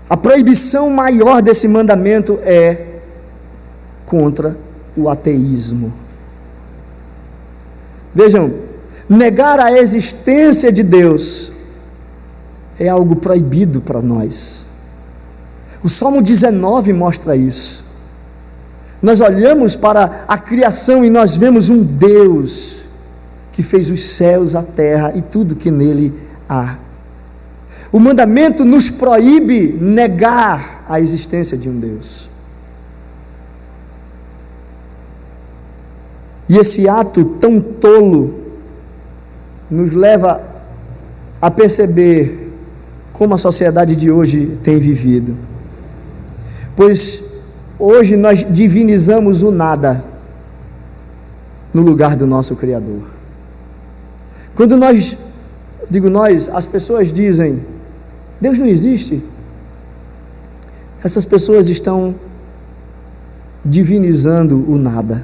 a proibição maior desse mandamento é contra o ateísmo. Vejam, negar a existência de Deus é algo proibido para nós. O Salmo 19 mostra isso. Nós olhamos para a criação e nós vemos um Deus que fez os céus, a terra e tudo que nele há. O mandamento nos proíbe negar a existência de um Deus. E esse ato tão tolo nos leva a perceber como a sociedade de hoje tem vivido. Pois hoje nós divinizamos o nada no lugar do nosso Criador. Quando nós, digo nós, as pessoas dizem, Deus não existe, essas pessoas estão divinizando o nada,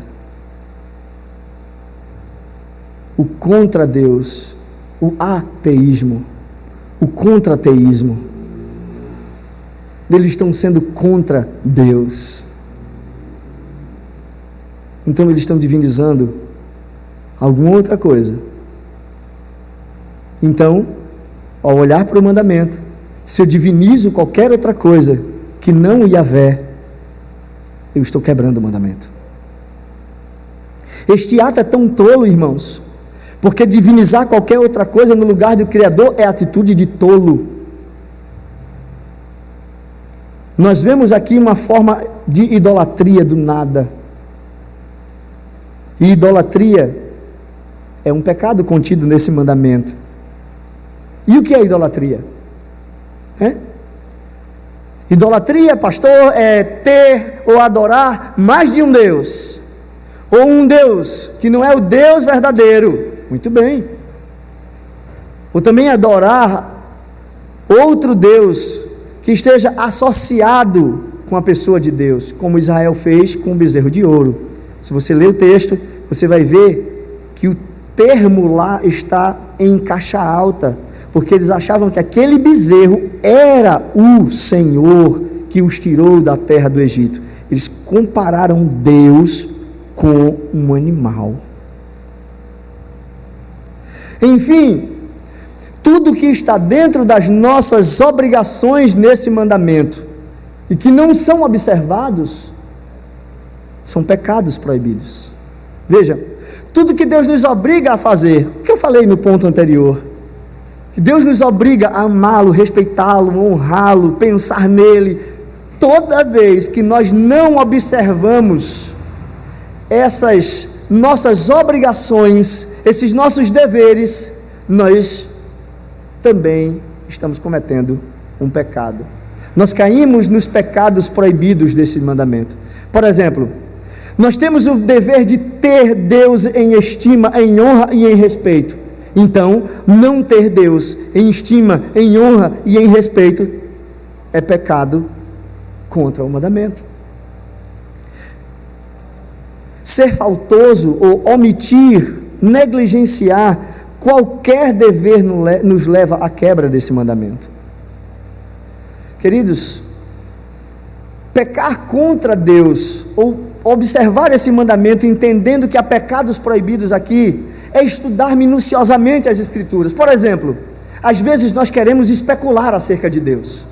o contra Deus, o ateísmo, o contra-ateísmo. Eles estão sendo contra Deus. Então eles estão divinizando alguma outra coisa. Então, ao olhar para o mandamento, se eu divinizo qualquer outra coisa que não o Yahvé, eu estou quebrando o mandamento. Este ato é tão tolo, irmãos, porque divinizar qualquer outra coisa no lugar do Criador é atitude de tolo. Nós vemos aqui uma forma de idolatria do nada. E idolatria é um pecado contido nesse mandamento. E o que é idolatria? Idolatria, pastor, é ter ou adorar mais de um Deus, ou um Deus que não é o Deus verdadeiro. Muito bem. Ou também adorar outro Deus que esteja associado com a pessoa de Deus, como Israel fez com o bezerro de ouro. Se você ler o texto, você vai ver que o termo lá está em caixa alta, porque eles achavam que aquele bezerro era o Senhor que os tirou da terra do Egito. Eles compararam Deus com um animal. Enfim, tudo que está dentro das nossas obrigações nesse mandamento e que não são observados, são pecados proibidos. Veja, tudo que Deus nos obriga a fazer, o que eu falei no ponto anterior, que Deus nos obriga a amá-lo, respeitá-lo, honrá-lo, pensar nele. Toda vez que nós não observamos essas nossas obrigações, esses nossos deveres, nós também estamos cometendo um pecado. Nós caímos nos pecados proibidos desse mandamento. Por exemplo, nós temos o dever de ter Deus em estima, em honra e em respeito. Então, não ter Deus em estima, em honra e em respeito é pecado contra o mandamento. Ser faltoso ou omitir, negligenciar qualquer dever nos leva à quebra desse mandamento. Queridos, pecar contra Deus ou observar esse mandamento entendendo que há pecados proibidos aqui é estudar minuciosamente as Escrituras. Por exemplo, às vezes nós queremos especular acerca de Deus.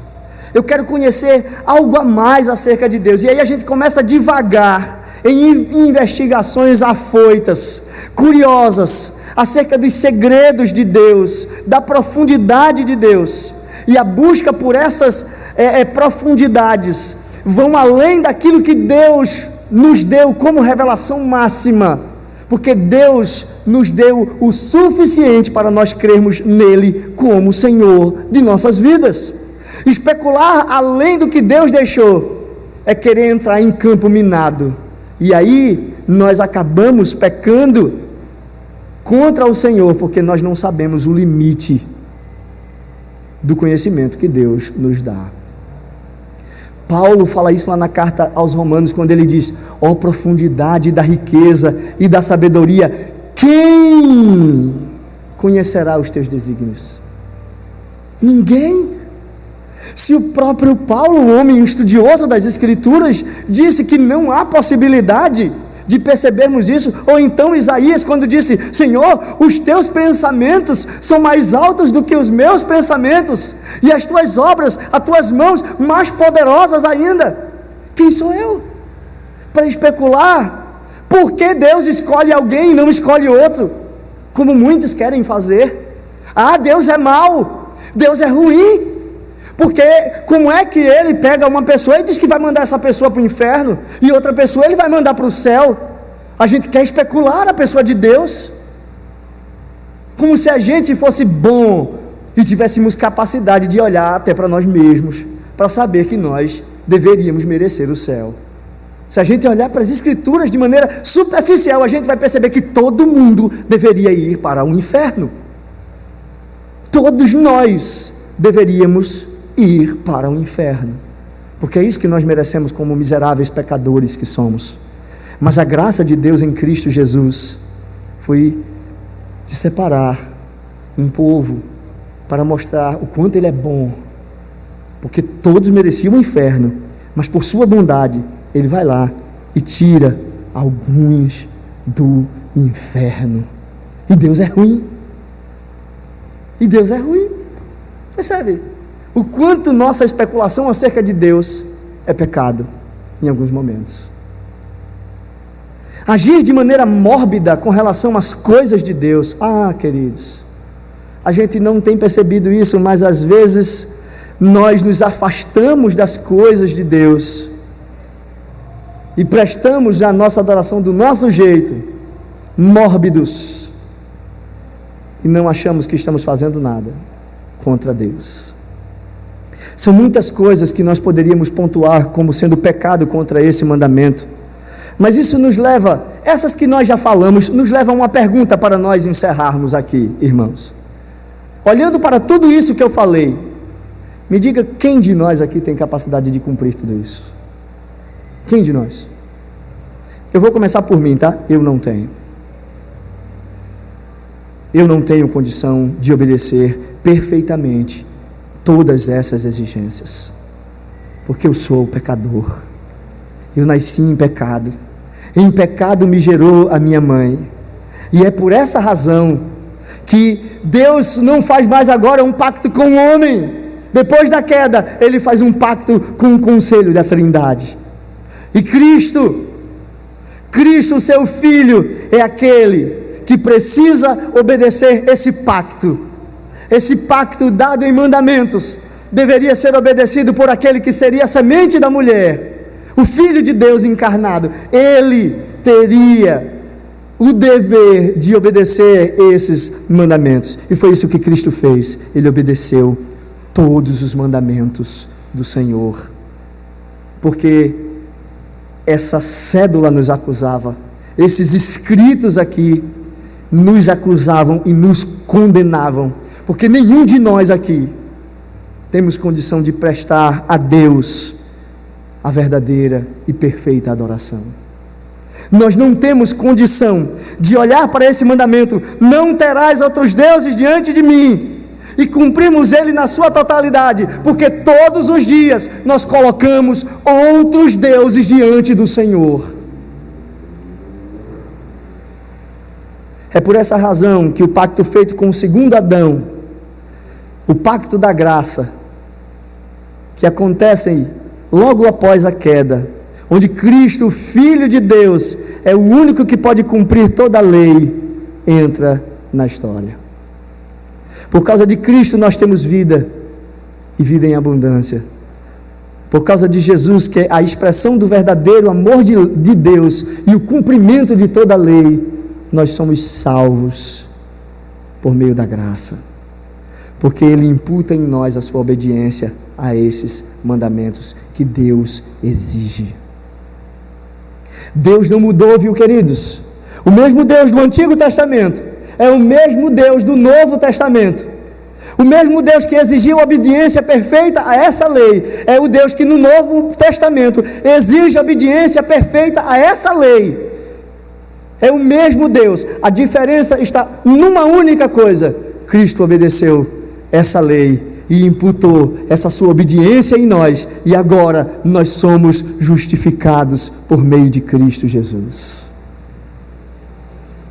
Eu quero conhecer algo a mais acerca de Deus, e aí a gente começa a divagar em investigações afoitas, curiosas, acerca dos segredos de Deus, da profundidade de Deus, e a busca por essas profundidades vão além daquilo que Deus nos deu como revelação máxima, porque Deus nos deu o suficiente para nós crermos nele como Senhor de nossas vidas. Especular além do que Deus deixou é querer entrar em campo minado, e aí nós acabamos pecando contra o Senhor, porque nós não sabemos o limite do conhecimento que Deus nos dá. Paulo fala isso lá na carta aos Romanos, quando ele diz: ó profundidade da riqueza e da sabedoria, quem conhecerá os teus desígnios? Ninguém. Se o próprio Paulo, um homem estudioso das Escrituras, disse que não há possibilidade de percebermos isso, ou então Isaías, quando disse: Senhor, os teus pensamentos são mais altos do que os meus pensamentos, e as tuas obras, as tuas mãos mais poderosas ainda. Quem sou eu para especular por que Deus escolhe alguém e não escolhe outro, como muitos querem fazer? Ah, Deus é mau, Deus é ruim, porque como é que ele pega uma pessoa e diz que vai mandar essa pessoa para o inferno, e outra pessoa ele vai mandar para o céu? A gente quer especular a pessoa de Deus, como se a gente fosse bom e tivéssemos capacidade de olhar até para nós mesmos, para saber que nós deveríamos merecer o céu. Se a gente olhar para as Escrituras de maneira superficial, a gente vai perceber que todo mundo deveria ir para o inferno. Todos nós deveríamos ir para o inferno, porque é isso que nós merecemos como miseráveis pecadores que somos. Mas a graça de Deus em Cristo Jesus foi de separar um povo para mostrar o quanto Ele é bom, porque todos mereciam o inferno, mas por sua bondade Ele vai lá e tira alguns do inferno. E Deus é ruim. E Deus é ruim. Percebe? O quanto nossa especulação acerca de Deus é pecado em alguns momentos. Agir de maneira mórbida com relação às coisas de Deus. Queridos, a gente não tem percebido isso, mas às vezes nós nos afastamos das coisas de Deus e prestamos a nossa adoração do nosso jeito, mórbidos, e não achamos que estamos fazendo nada contra Deus. São muitas coisas que nós poderíamos pontuar como sendo pecado contra esse mandamento, mas isso nos leva, essas que nós já falamos, nos leva a uma pergunta para nós encerrarmos aqui, irmãos. Olhando para tudo isso que eu falei, me diga quem de nós aqui tem capacidade de cumprir tudo isso? Quem de nós? Eu vou começar por mim, tá? Eu não tenho. Eu não tenho condição de obedecer perfeitamente todas essas exigências, porque eu sou pecador. Eu nasci em pecado. Em pecado me gerou a minha mãe. E é por essa razão que Deus não faz mais agora um pacto com o homem. Depois da queda, Ele faz um pacto com o conselho da Trindade. E Cristo, seu Filho, é aquele que precisa obedecer esse pacto dado em mandamentos, deveria ser obedecido por aquele que seria a semente da mulher, o Filho de Deus encarnado. Ele teria o dever de obedecer esses mandamentos, e foi isso que Cristo fez. Ele obedeceu todos os mandamentos do Senhor, porque essa cédula nos acusava, esses escritos aqui nos acusavam e nos condenavam, porque nenhum de nós aqui temos condição de prestar a Deus a verdadeira e perfeita adoração. Nós não temos condição de olhar para esse mandamento: não terás outros deuses diante de mim, e cumprimos ele na sua totalidade, porque todos os dias nós colocamos outros deuses diante do Senhor. É por essa razão que o pacto feito com o segundo Adão, o pacto da graça, que acontece logo após a queda, onde Cristo, Filho de Deus, é o único que pode cumprir toda a lei, entra na história. Por causa de Cristo nós temos vida, e vida em abundância. Por causa de Jesus, que é a expressão do verdadeiro amor de Deus e o cumprimento de toda a lei, nós somos salvos por meio da graça, porque Ele imputa em nós a sua obediência a esses mandamentos que Deus exige. Deus não mudou, viu, queridos? O mesmo Deus do Antigo Testamento é o mesmo Deus do Novo Testamento. O mesmo Deus que exigiu obediência perfeita a essa lei é o Deus que no Novo Testamento exige obediência perfeita a essa lei. É o mesmo Deus. A diferença está numa única coisa: Cristo obedeceu essa lei e imputou essa sua obediência em nós, e agora nós somos justificados por meio de Cristo Jesus.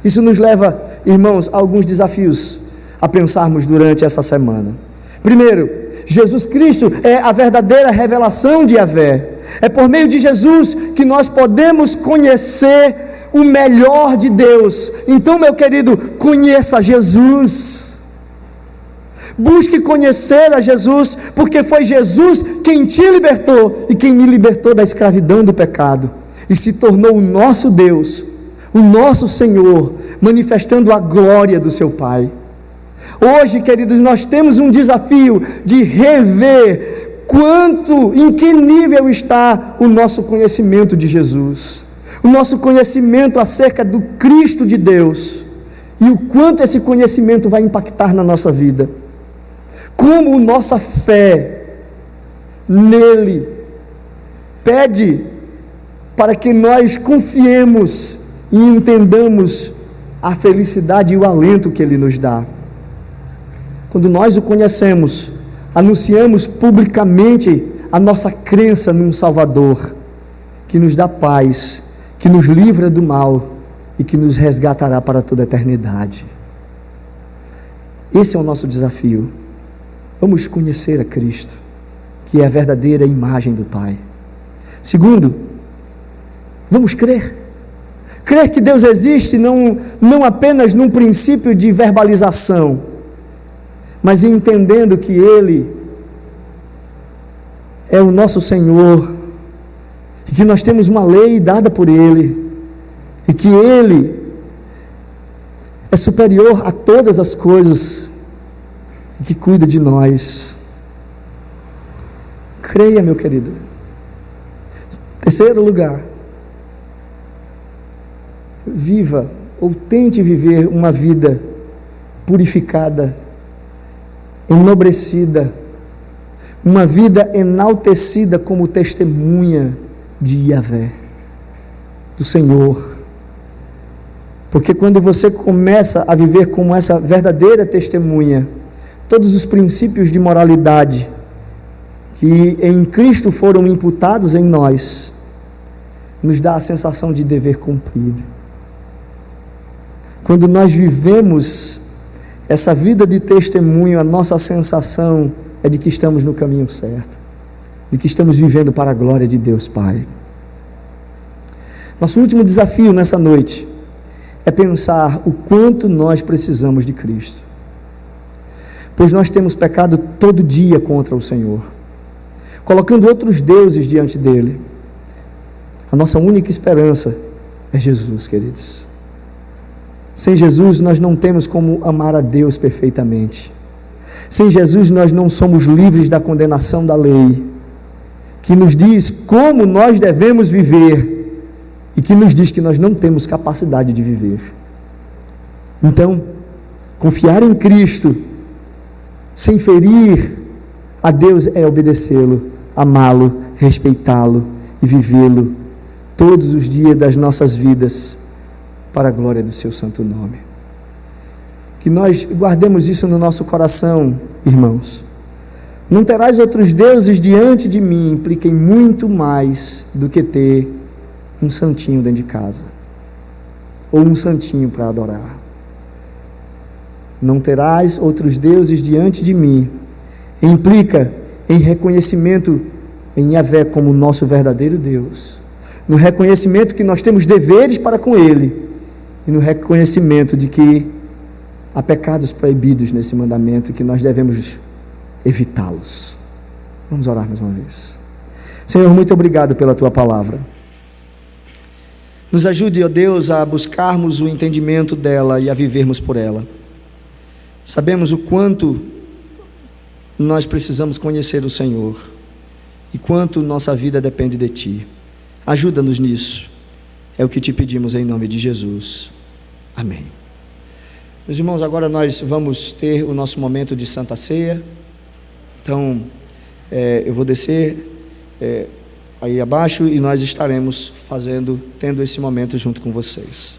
Isso nos leva, irmãos, a alguns desafios a pensarmos durante essa semana. Primeiro, Jesus Cristo é a verdadeira revelação de Yahvé. É por meio de Jesus que nós podemos conhecer o melhor de Deus. Então, meu querido, conheça Jesus. Busque conhecer a Jesus, porque foi Jesus quem te libertou e quem me libertou da escravidão do pecado, e se tornou o nosso Deus, o nosso Senhor, manifestando a glória do seu Pai. Hoje, queridos, nós temos um desafio de rever em que nível está o nosso conhecimento de Jesus, o nosso conhecimento acerca do Cristo de Deus, e o quanto esse conhecimento vai impactar na nossa vida, como nossa fé nele pede para que nós confiemos e entendamos a felicidade e o alento que ele nos dá. Quando nós o conhecemos, anunciamos publicamente a nossa crença num Salvador que nos dá paz, que nos livra do mal e que nos resgatará para toda a eternidade. Esse é o nosso desafio. Vamos conhecer a Cristo, que é a verdadeira imagem do Pai. Segundo, vamos crer que Deus existe, não apenas num princípio de verbalização, mas entendendo que Ele é o nosso Senhor, e que nós temos uma lei dada por Ele, e que Ele é superior a todas as coisas, e que cuida de nós. Creia, meu querido. Terceiro lugar, viva ou tente viver uma vida purificada, enobrecida, uma vida enaltecida como testemunha de Yahvé, do Senhor. Porque quando você começa a viver como essa verdadeira testemunha, todos os princípios de moralidade que em Cristo foram imputados em nós, nos dá a sensação de dever cumprido. Quando nós vivemos essa vida de testemunho, a nossa sensação é de que estamos no caminho certo, de que estamos vivendo para a glória de Deus Pai. Nosso último desafio nessa noite é pensar o quanto nós precisamos de Cristo, pois nós temos pecado todo dia contra o Senhor, colocando outros deuses diante dele. A nossa única esperança é Jesus, queridos. Sem Jesus nós não temos como amar a Deus perfeitamente. Sem Jesus nós não somos livres da condenação da lei, que nos diz como nós devemos viver e que nos diz que nós não temos capacidade de viver. Então, confiar em Cristo sem ferir a Deus é obedecê-lo, amá-lo, respeitá-lo e vivê-lo todos os dias das nossas vidas para a glória do seu santo nome. Que nós guardemos isso no nosso coração, irmãos. Não terás outros deuses diante de mim impliquem muito mais do que ter um santinho dentro de casa ou um santinho para adorar. Não terás outros deuses diante de mim implica em reconhecimento em Yahvé como nosso verdadeiro Deus, no reconhecimento que nós temos deveres para com Ele, e no reconhecimento de que há pecados proibidos nesse mandamento, que nós devemos evitá-los. Vamos orar mais uma vez. Senhor, muito obrigado pela Tua palavra. Nos ajude, ó Deus, a buscarmos o entendimento dela e a vivermos por ela. Sabemos o quanto nós precisamos conhecer o Senhor e quanto nossa vida depende de Ti. Ajuda-nos nisso. É o que Te pedimos em nome de Jesus. Amém. Meus irmãos, agora nós vamos ter o nosso momento de Santa Ceia. Então, eu vou descer aí abaixo e nós estaremos tendo esse momento junto com vocês.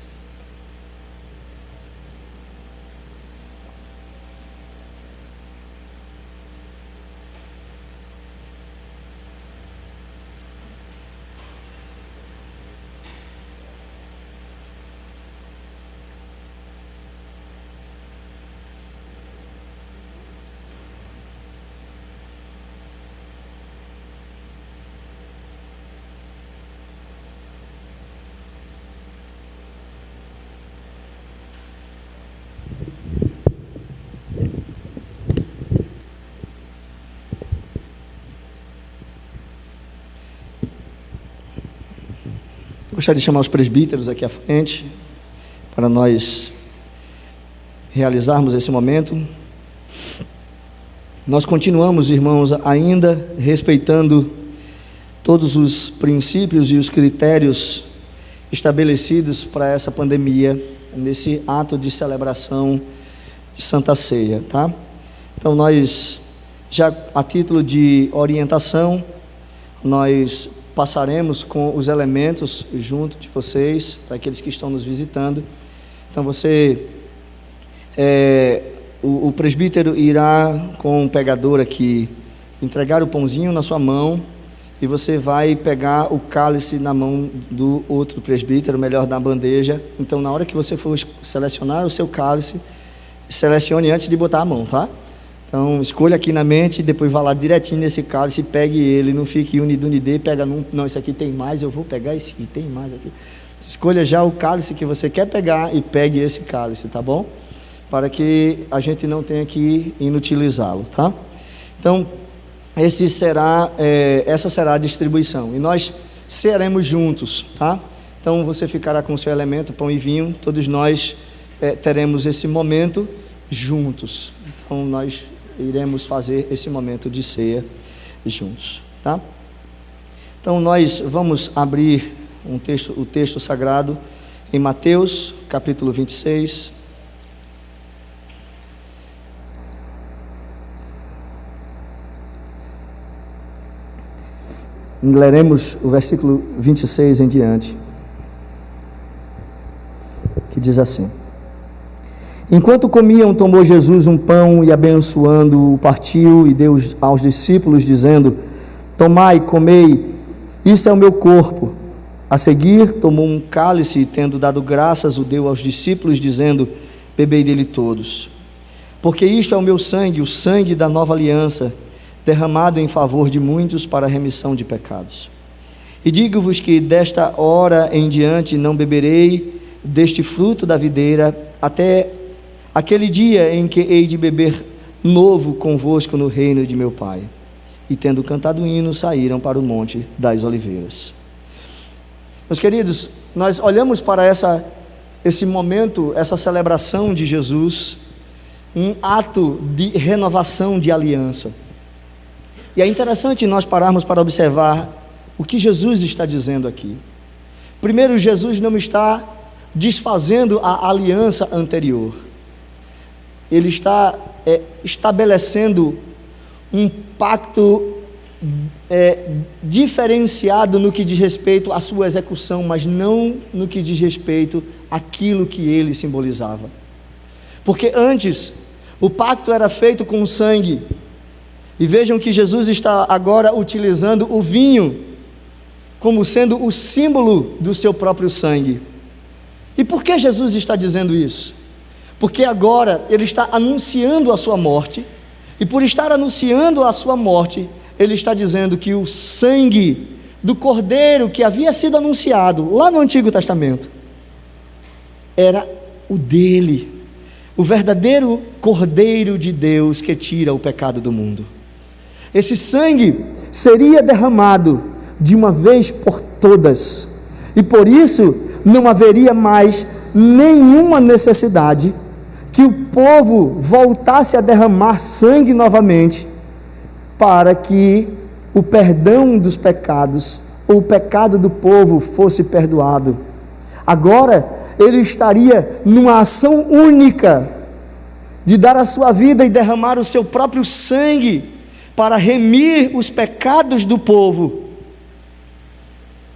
Gostaria de chamar os presbíteros aqui à frente, para nós realizarmos esse momento. Nós continuamos, irmãos, ainda respeitando todos os princípios e os critérios estabelecidos para essa pandemia, nesse ato de celebração de Santa Ceia, tá? Então nós, já a título de orientação, nós passaremos com os elementos junto de vocês, para aqueles que estão nos visitando. Então você, o presbítero irá com um pegador aqui, entregar o pãozinho na sua mão, e você vai pegar o cálice na mão do outro presbítero, melhor na bandeja. Então na hora que você for selecionar o seu cálice, selecione antes de botar a mão, tá? Então escolha aqui na mente, depois vá lá direitinho nesse cálice, pegue ele, não fique unidunide, pega não, esse aqui tem mais, eu vou pegar esse aqui, tem mais aqui. Escolha já o cálice que você quer pegar e pegue esse cálice, tá bom? Para que a gente não tenha que inutilizá-lo, tá? Então essa será a distribuição, e nós seremos juntos, tá? Então você ficará com o seu elemento, pão e vinho, todos nós teremos esse momento juntos. Então nós iremos fazer esse momento de ceia juntos, tá? Então nós vamos abrir o texto sagrado em Mateus capítulo 26. Leremos o versículo 26 em diante, que diz assim: Enquanto comiam, tomou Jesus um pão e, abençoando, o partiu e deu aos discípulos, dizendo: Tomai, comei, isso é o meu corpo. A seguir, tomou um cálice e, tendo dado graças, o deu aos discípulos, dizendo: Bebei dele todos, porque isto é o meu sangue, o sangue da nova aliança, derramado em favor de muitos para a remissão de pecados. E digo-vos que desta hora em diante não beberei deste fruto da videira, até aquele dia em que hei de beber novo convosco no reino de meu Pai. E tendo cantado o hino, saíram para o Monte das Oliveiras. Meus queridos, nós olhamos para esse momento, essa celebração de Jesus, um ato de renovação de aliança. E é interessante nós pararmos para observar o que Jesus está dizendo aqui. Primeiro, Jesus não está desfazendo a aliança anterior. Ele está estabelecendo um pacto diferenciado no que diz respeito à sua execução, mas não no que diz respeito àquilo que ele simbolizava. Porque antes, o pacto era feito com sangue. E vejam que Jesus está agora utilizando o vinho como sendo o símbolo do seu próprio sangue. E por que Jesus está dizendo isso? Porque agora ele está anunciando a sua morte, e por estar anunciando a sua morte, ele está dizendo que o sangue do Cordeiro que havia sido anunciado lá no Antigo Testamento era o dele, o verdadeiro Cordeiro de Deus que tira o pecado do mundo. Esse sangue seria derramado de uma vez por todas, e por isso não haveria mais nenhuma necessidade que o povo voltasse a derramar sangue novamente, para que o perdão dos pecados, ou o pecado do povo fosse perdoado. Agora ele estaria numa ação única, de dar a sua vida e derramar o seu próprio sangue, para remir os pecados do povo,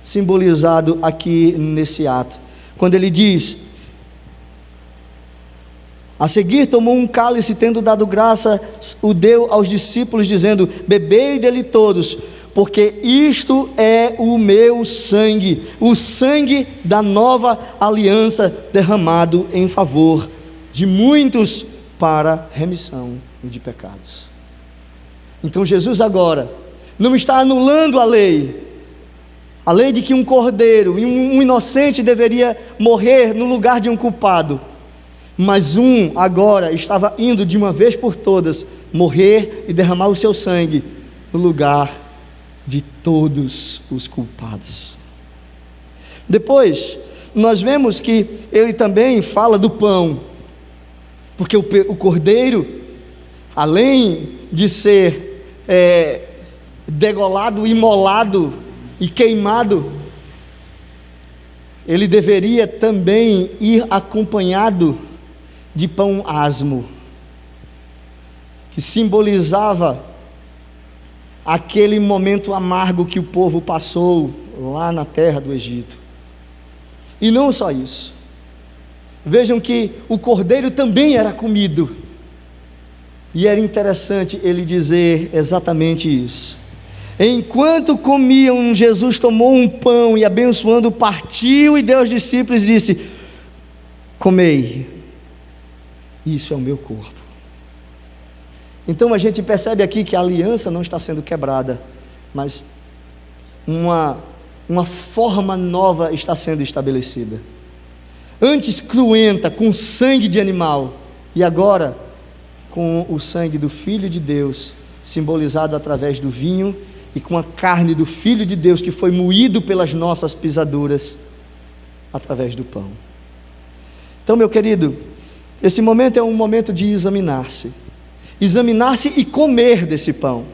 simbolizado aqui nesse ato, quando ele diz: a seguir tomou um cálice, tendo dado graça, o deu aos discípulos, dizendo: bebei dele todos, porque isto é o meu sangue, o sangue da nova aliança, derramado em favor de muitos para remissão de pecados. Então Jesus agora não está anulando a lei de que um cordeiro e um inocente deveria morrer no lugar de um culpado, mas agora estava indo de uma vez por todas morrer e derramar o seu sangue no lugar de todos os culpados. Depois nós vemos que ele também fala do pão, porque o cordeiro além de ser degolado, imolado e queimado, ele deveria também ir acompanhado de pão asmo, que simbolizava aquele momento amargo que o povo passou lá na terra do Egito. E não só isso, vejam que o cordeiro também era comido, e era interessante ele dizer exatamente isso. Enquanto comiam, Jesus tomou um pão e abençoando partiu e deu aos discípulos e disse: comei, isso é o meu corpo. Então a gente percebe aqui que a aliança não está sendo quebrada, mas uma forma nova está sendo estabelecida. Antes cruenta, com sangue de animal, e agora com o sangue do Filho de Deus, simbolizado através do vinho, e com a carne do Filho de Deus, que foi moído pelas nossas pisaduras, através do pão. Então, meu querido, esse momento é um momento de examinar-se e comer desse pão,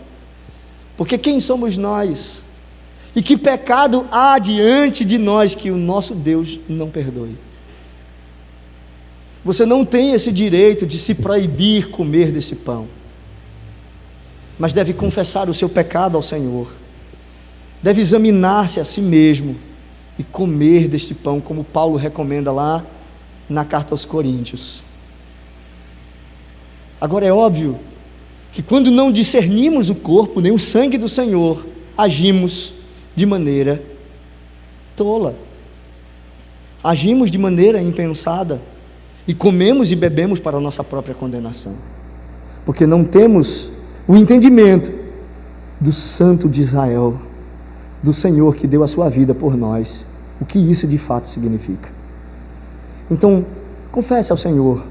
porque quem somos nós? E que pecado há diante de nós que o nosso Deus não perdoe? Você não tem esse direito de se proibir comer desse pão, mas deve confessar o seu pecado ao Senhor, deve examinar-se a si mesmo e comer deste pão, como Paulo recomenda lá na carta aos Coríntios. Agora é óbvio que quando não discernimos o corpo nem o sangue do Senhor, agimos de maneira tola, agimos de maneira impensada, e comemos e bebemos para a nossa própria condenação, porque não temos o entendimento do Santo de Israel, do Senhor que deu a sua vida por nós, o que isso de fato significa. Então, confesse ao Senhor,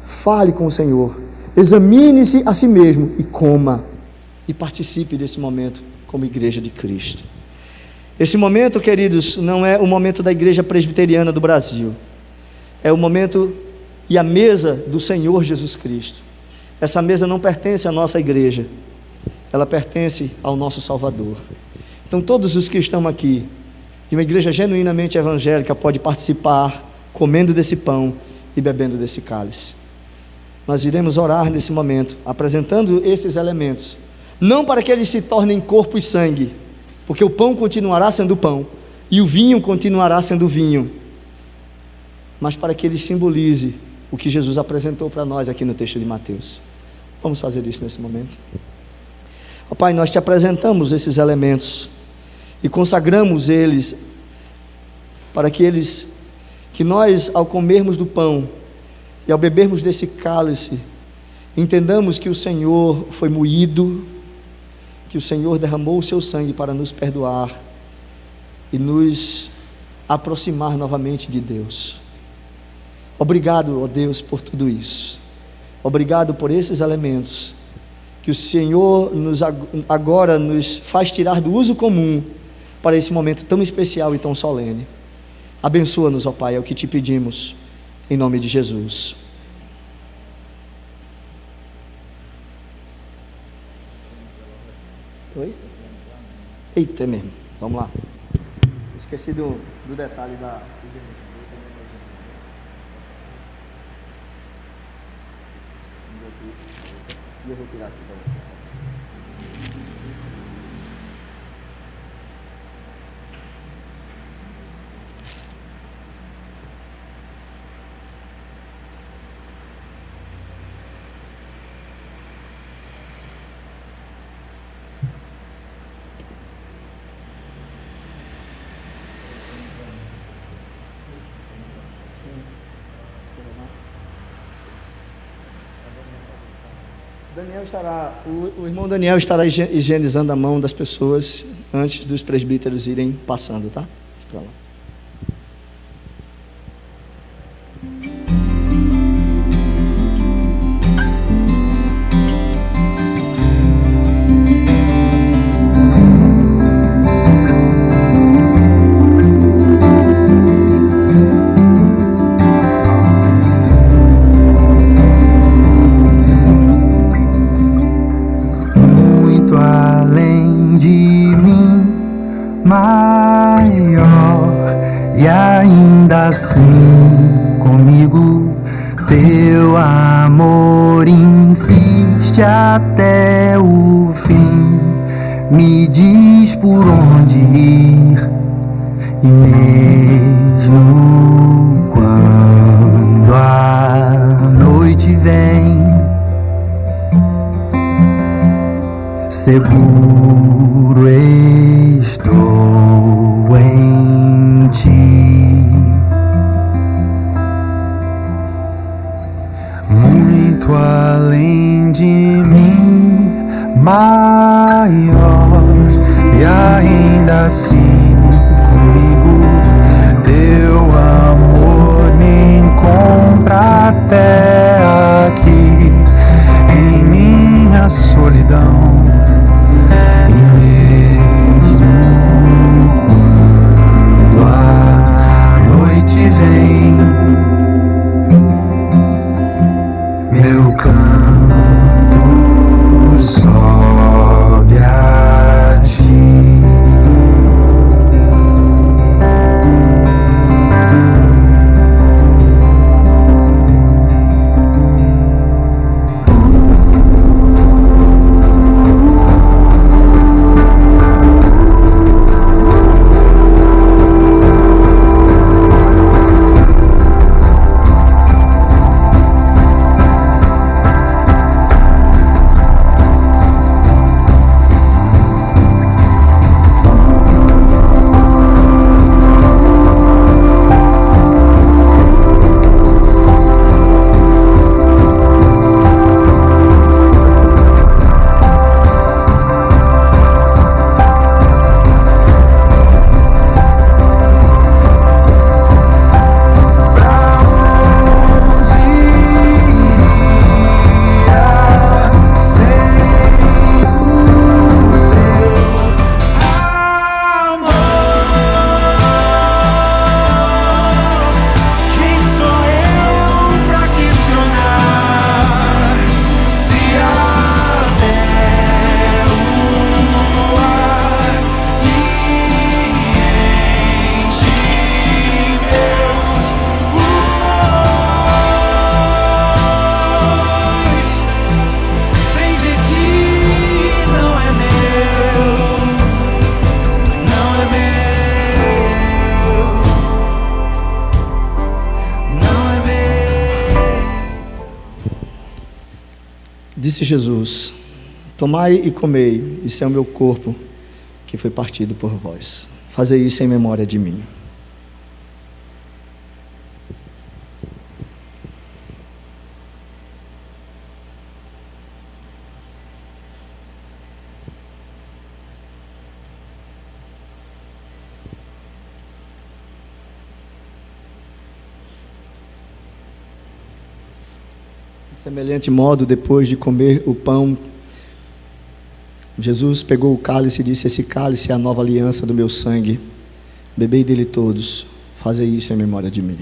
fale com o Senhor, examine-se a si mesmo e coma, e participe desse momento como igreja de Cristo. Esse momento, queridos, não é o momento da igreja presbiteriana do Brasil, é o momento e a mesa do Senhor Jesus Cristo. Essa mesa não pertence à nossa igreja, ela pertence ao nosso Salvador. Então todos os que estão aqui, de uma igreja genuinamente evangélica, pode participar, comendo desse pão e bebendo desse cálice. Nós iremos orar nesse momento, apresentando esses elementos, não para que eles se tornem corpo e sangue, porque o pão continuará sendo pão, e o vinho continuará sendo vinho, mas para que ele simbolize o que Jesus apresentou para nós aqui no texto de Mateus. Vamos fazer isso nesse momento. Ó Pai, nós te apresentamos esses elementos e consagramos eles para que nós, ao comermos do pão e ao bebermos desse cálice, entendamos que o Senhor foi moído, que o Senhor derramou o seu sangue para nos perdoar e nos aproximar novamente de Deus. Obrigado, ó Deus, por tudo isso. Obrigado por esses elementos que o Senhor agora nos faz tirar do uso comum para esse momento tão especial e tão solene. Abençoa-nos, ó Pai, é o que te pedimos, em nome de Jesus. Oi? Eita, mesmo. Vamos lá. Esqueci do detalhe da... Eu vou tirar aqui para você. O irmão Daniel estará higienizando a mão das pessoas antes dos presbíteros irem passando, tá? Pra lá. Teu amor insiste até o fim, me diz por onde ir, e mesmo quando a noite vem, seguro estou em ti. Muito além de mim, maior, e ainda assim comigo, teu amor me encontra até aqui, em minha solidão. E mesmo quando a noite vem, meu canto sobe a ti. Disse Jesus: tomai e comei, isso é o meu corpo, que foi partido por vós. Fazei isso em memória de mim. De semelhante modo, depois de comer o pão, Jesus pegou o cálice e disse: esse cálice é a nova aliança do meu sangue, bebei dele todos, fazei isso em memória de mim.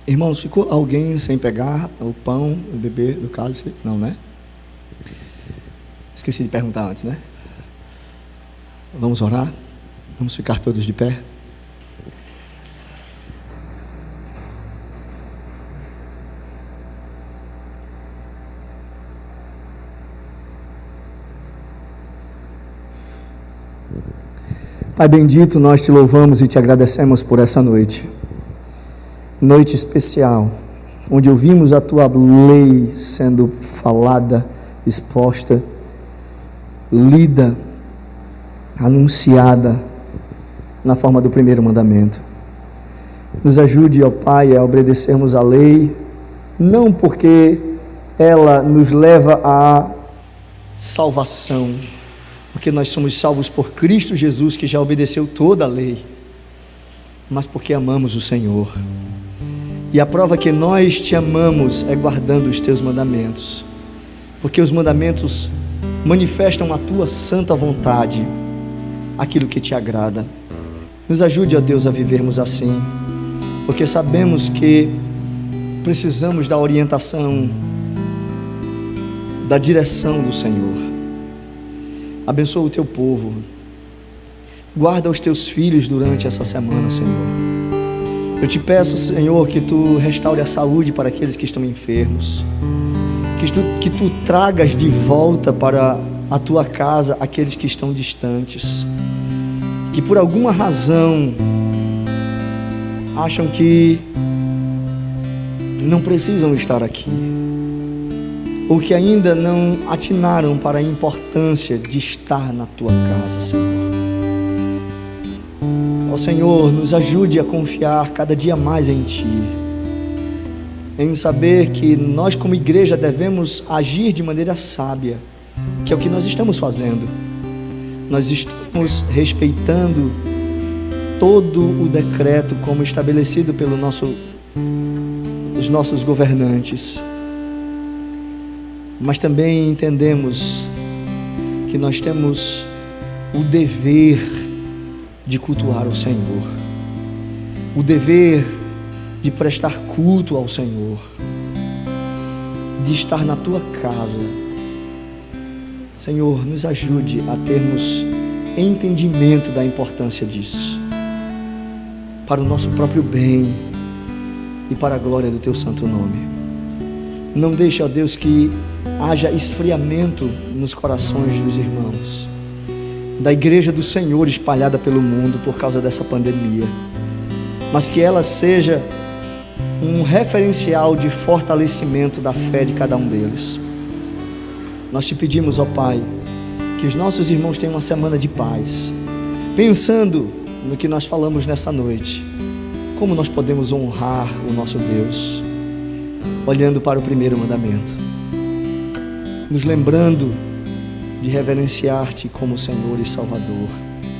Irmãos, ficou alguém sem pegar o pão e beber do cálice? Não, né? Esqueci de perguntar antes, né? Vamos orar? Vamos ficar todos de pé? Pai bendito, nós te louvamos e te agradecemos por essa noite. Noite especial, onde ouvimos a tua lei sendo falada, exposta, lida, anunciada na forma do primeiro mandamento. Nos ajude, ó Pai, a obedecermos a lei, não porque ela nos leva à salvação, porque nós somos salvos por Cristo Jesus, que já obedeceu toda a lei, mas porque amamos o Senhor. E a prova que nós te amamos é guardando os teus mandamentos, porque os mandamentos manifestam a tua santa vontade, aquilo que te agrada. Nos ajude, ó Deus, a vivermos assim, porque sabemos que precisamos da orientação, da direção do Senhor. Abençoa o teu povo. Guarda os teus filhos durante essa semana, Senhor. Eu te peço, Senhor, que tu restaure a saúde para aqueles que estão enfermos. Que tu tragas de volta para a tua casa aqueles que estão distantes. Que por alguma razão acham que não precisam estar aqui, ou que ainda não atinaram para a importância de estar na tua casa, Senhor. Ó Senhor, nos ajude a confiar cada dia mais em Ti, em saber que nós como igreja devemos agir de maneira sábia, que é o que nós estamos fazendo. Nós estamos respeitando todo o decreto como estabelecido pelos nossos governantes, mas também entendemos que nós temos o dever de cultuar o Senhor, o dever de prestar culto ao Senhor, de estar na tua casa. Senhor, nos ajude a termos entendimento da importância disso, para o nosso próprio bem e para a glória do teu santo nome. Não deixe, ó Deus, que haja esfriamento nos corações dos irmãos, da igreja do Senhor espalhada pelo mundo por causa dessa pandemia, mas que ela seja um referencial de fortalecimento da fé de cada um deles. Nós te pedimos, ó Pai, que os nossos irmãos tenham uma semana de paz, pensando no que nós falamos nessa noite, como nós podemos honrar o nosso Deus, olhando para o primeiro mandamento, nos lembrando de reverenciar-te como Senhor e Salvador,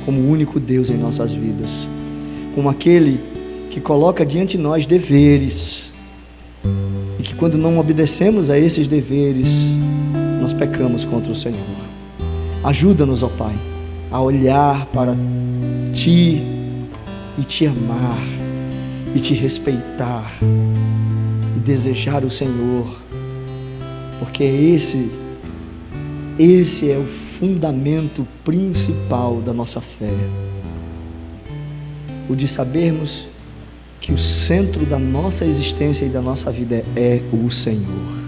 como o único Deus em nossas vidas, como aquele que coloca diante de nós deveres, e que quando não obedecemos a esses deveres, nós pecamos contra o Senhor. Ajuda-nos, ó Pai, a olhar para Ti e Te amar, e Te respeitar, e desejar o Senhor, porque esse é o fundamento principal da nossa fé, o de sabermos que o centro da nossa existência e da nossa vida é o Senhor.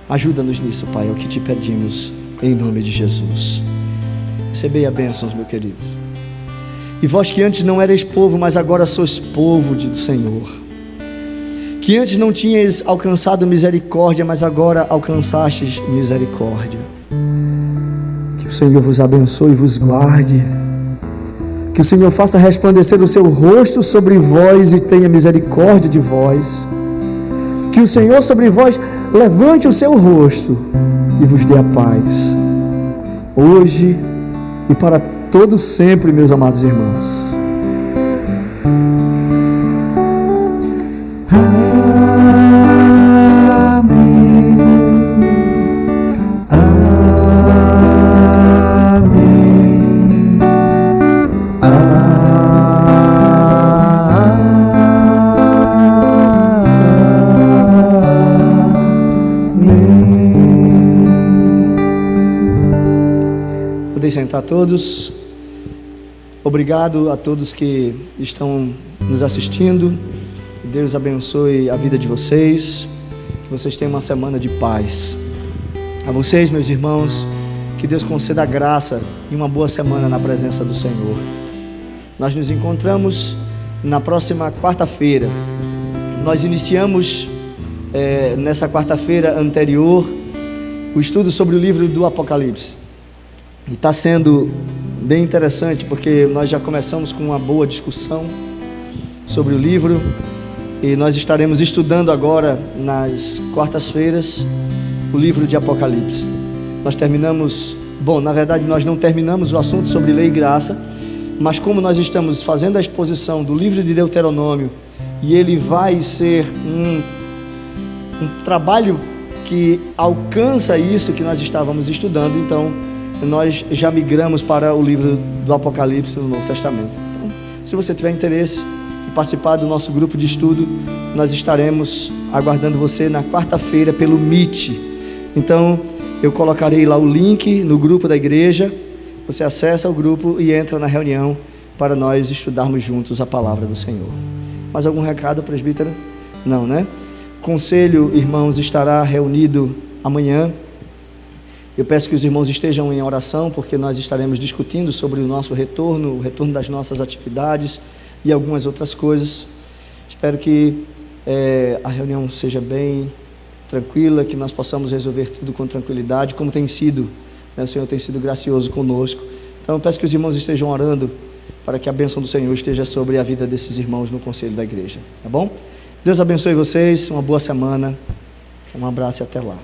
Ajuda-nos nisso, Pai, é o que te pedimos, em nome de Jesus. Recebei a bênção, meus queridos. E vós que antes não erais povo, mas agora sois povo do Senhor, que antes não tinhais alcançado misericórdia, mas agora alcançastes misericórdia. Que o Senhor vos abençoe e vos guarde, que o Senhor faça resplandecer o seu rosto sobre vós e tenha misericórdia de vós, que o Senhor sobre vós levante o seu rosto e vos dê a paz, hoje e para todo sempre, meus amados irmãos. Sentar todos. Obrigado a todos que estão nos assistindo. Deus abençoe a vida de vocês, que vocês tenham uma semana de paz. A vocês, meus irmãos, que Deus conceda a graça e uma boa semana na presença do Senhor. Nós nos encontramos na próxima quarta-feira. Nós iniciamos nessa quarta-feira anterior o estudo sobre o livro do Apocalipse. E está sendo bem interessante, porque nós já começamos com uma boa discussão sobre o livro, e nós estaremos estudando agora, nas quartas-feiras, o livro de Apocalipse. Nós terminamos, na verdade nós não terminamos o assunto sobre lei e graça, mas como nós estamos fazendo a exposição do livro de Deuteronômio, e ele vai ser um trabalho que alcança isso que nós estávamos estudando, então nós já migramos para o livro do Apocalipse no Novo Testamento. Então, se você tiver interesse em participar do nosso grupo de estudo, nós estaremos aguardando você na quarta-feira pelo Meet. Então, Eu colocarei lá o link no grupo da igreja. Você acessa o grupo e entra na reunião para nós estudarmos juntos a palavra do Senhor. Mais algum recado, presbítero? Não, né? O conselho, irmãos, estará reunido amanhã. Eu peço que os irmãos estejam em oração, porque nós estaremos discutindo sobre o nosso retorno, o retorno das nossas atividades e algumas outras coisas. Espero que a reunião seja bem tranquila, que nós possamos resolver tudo com tranquilidade, como tem sido, né? O Senhor tem sido gracioso conosco. Então eu peço que os irmãos estejam orando para que a bênção do Senhor esteja sobre a vida desses irmãos no conselho da igreja, tá bom? Deus abençoe vocês, uma boa semana, um abraço e até lá.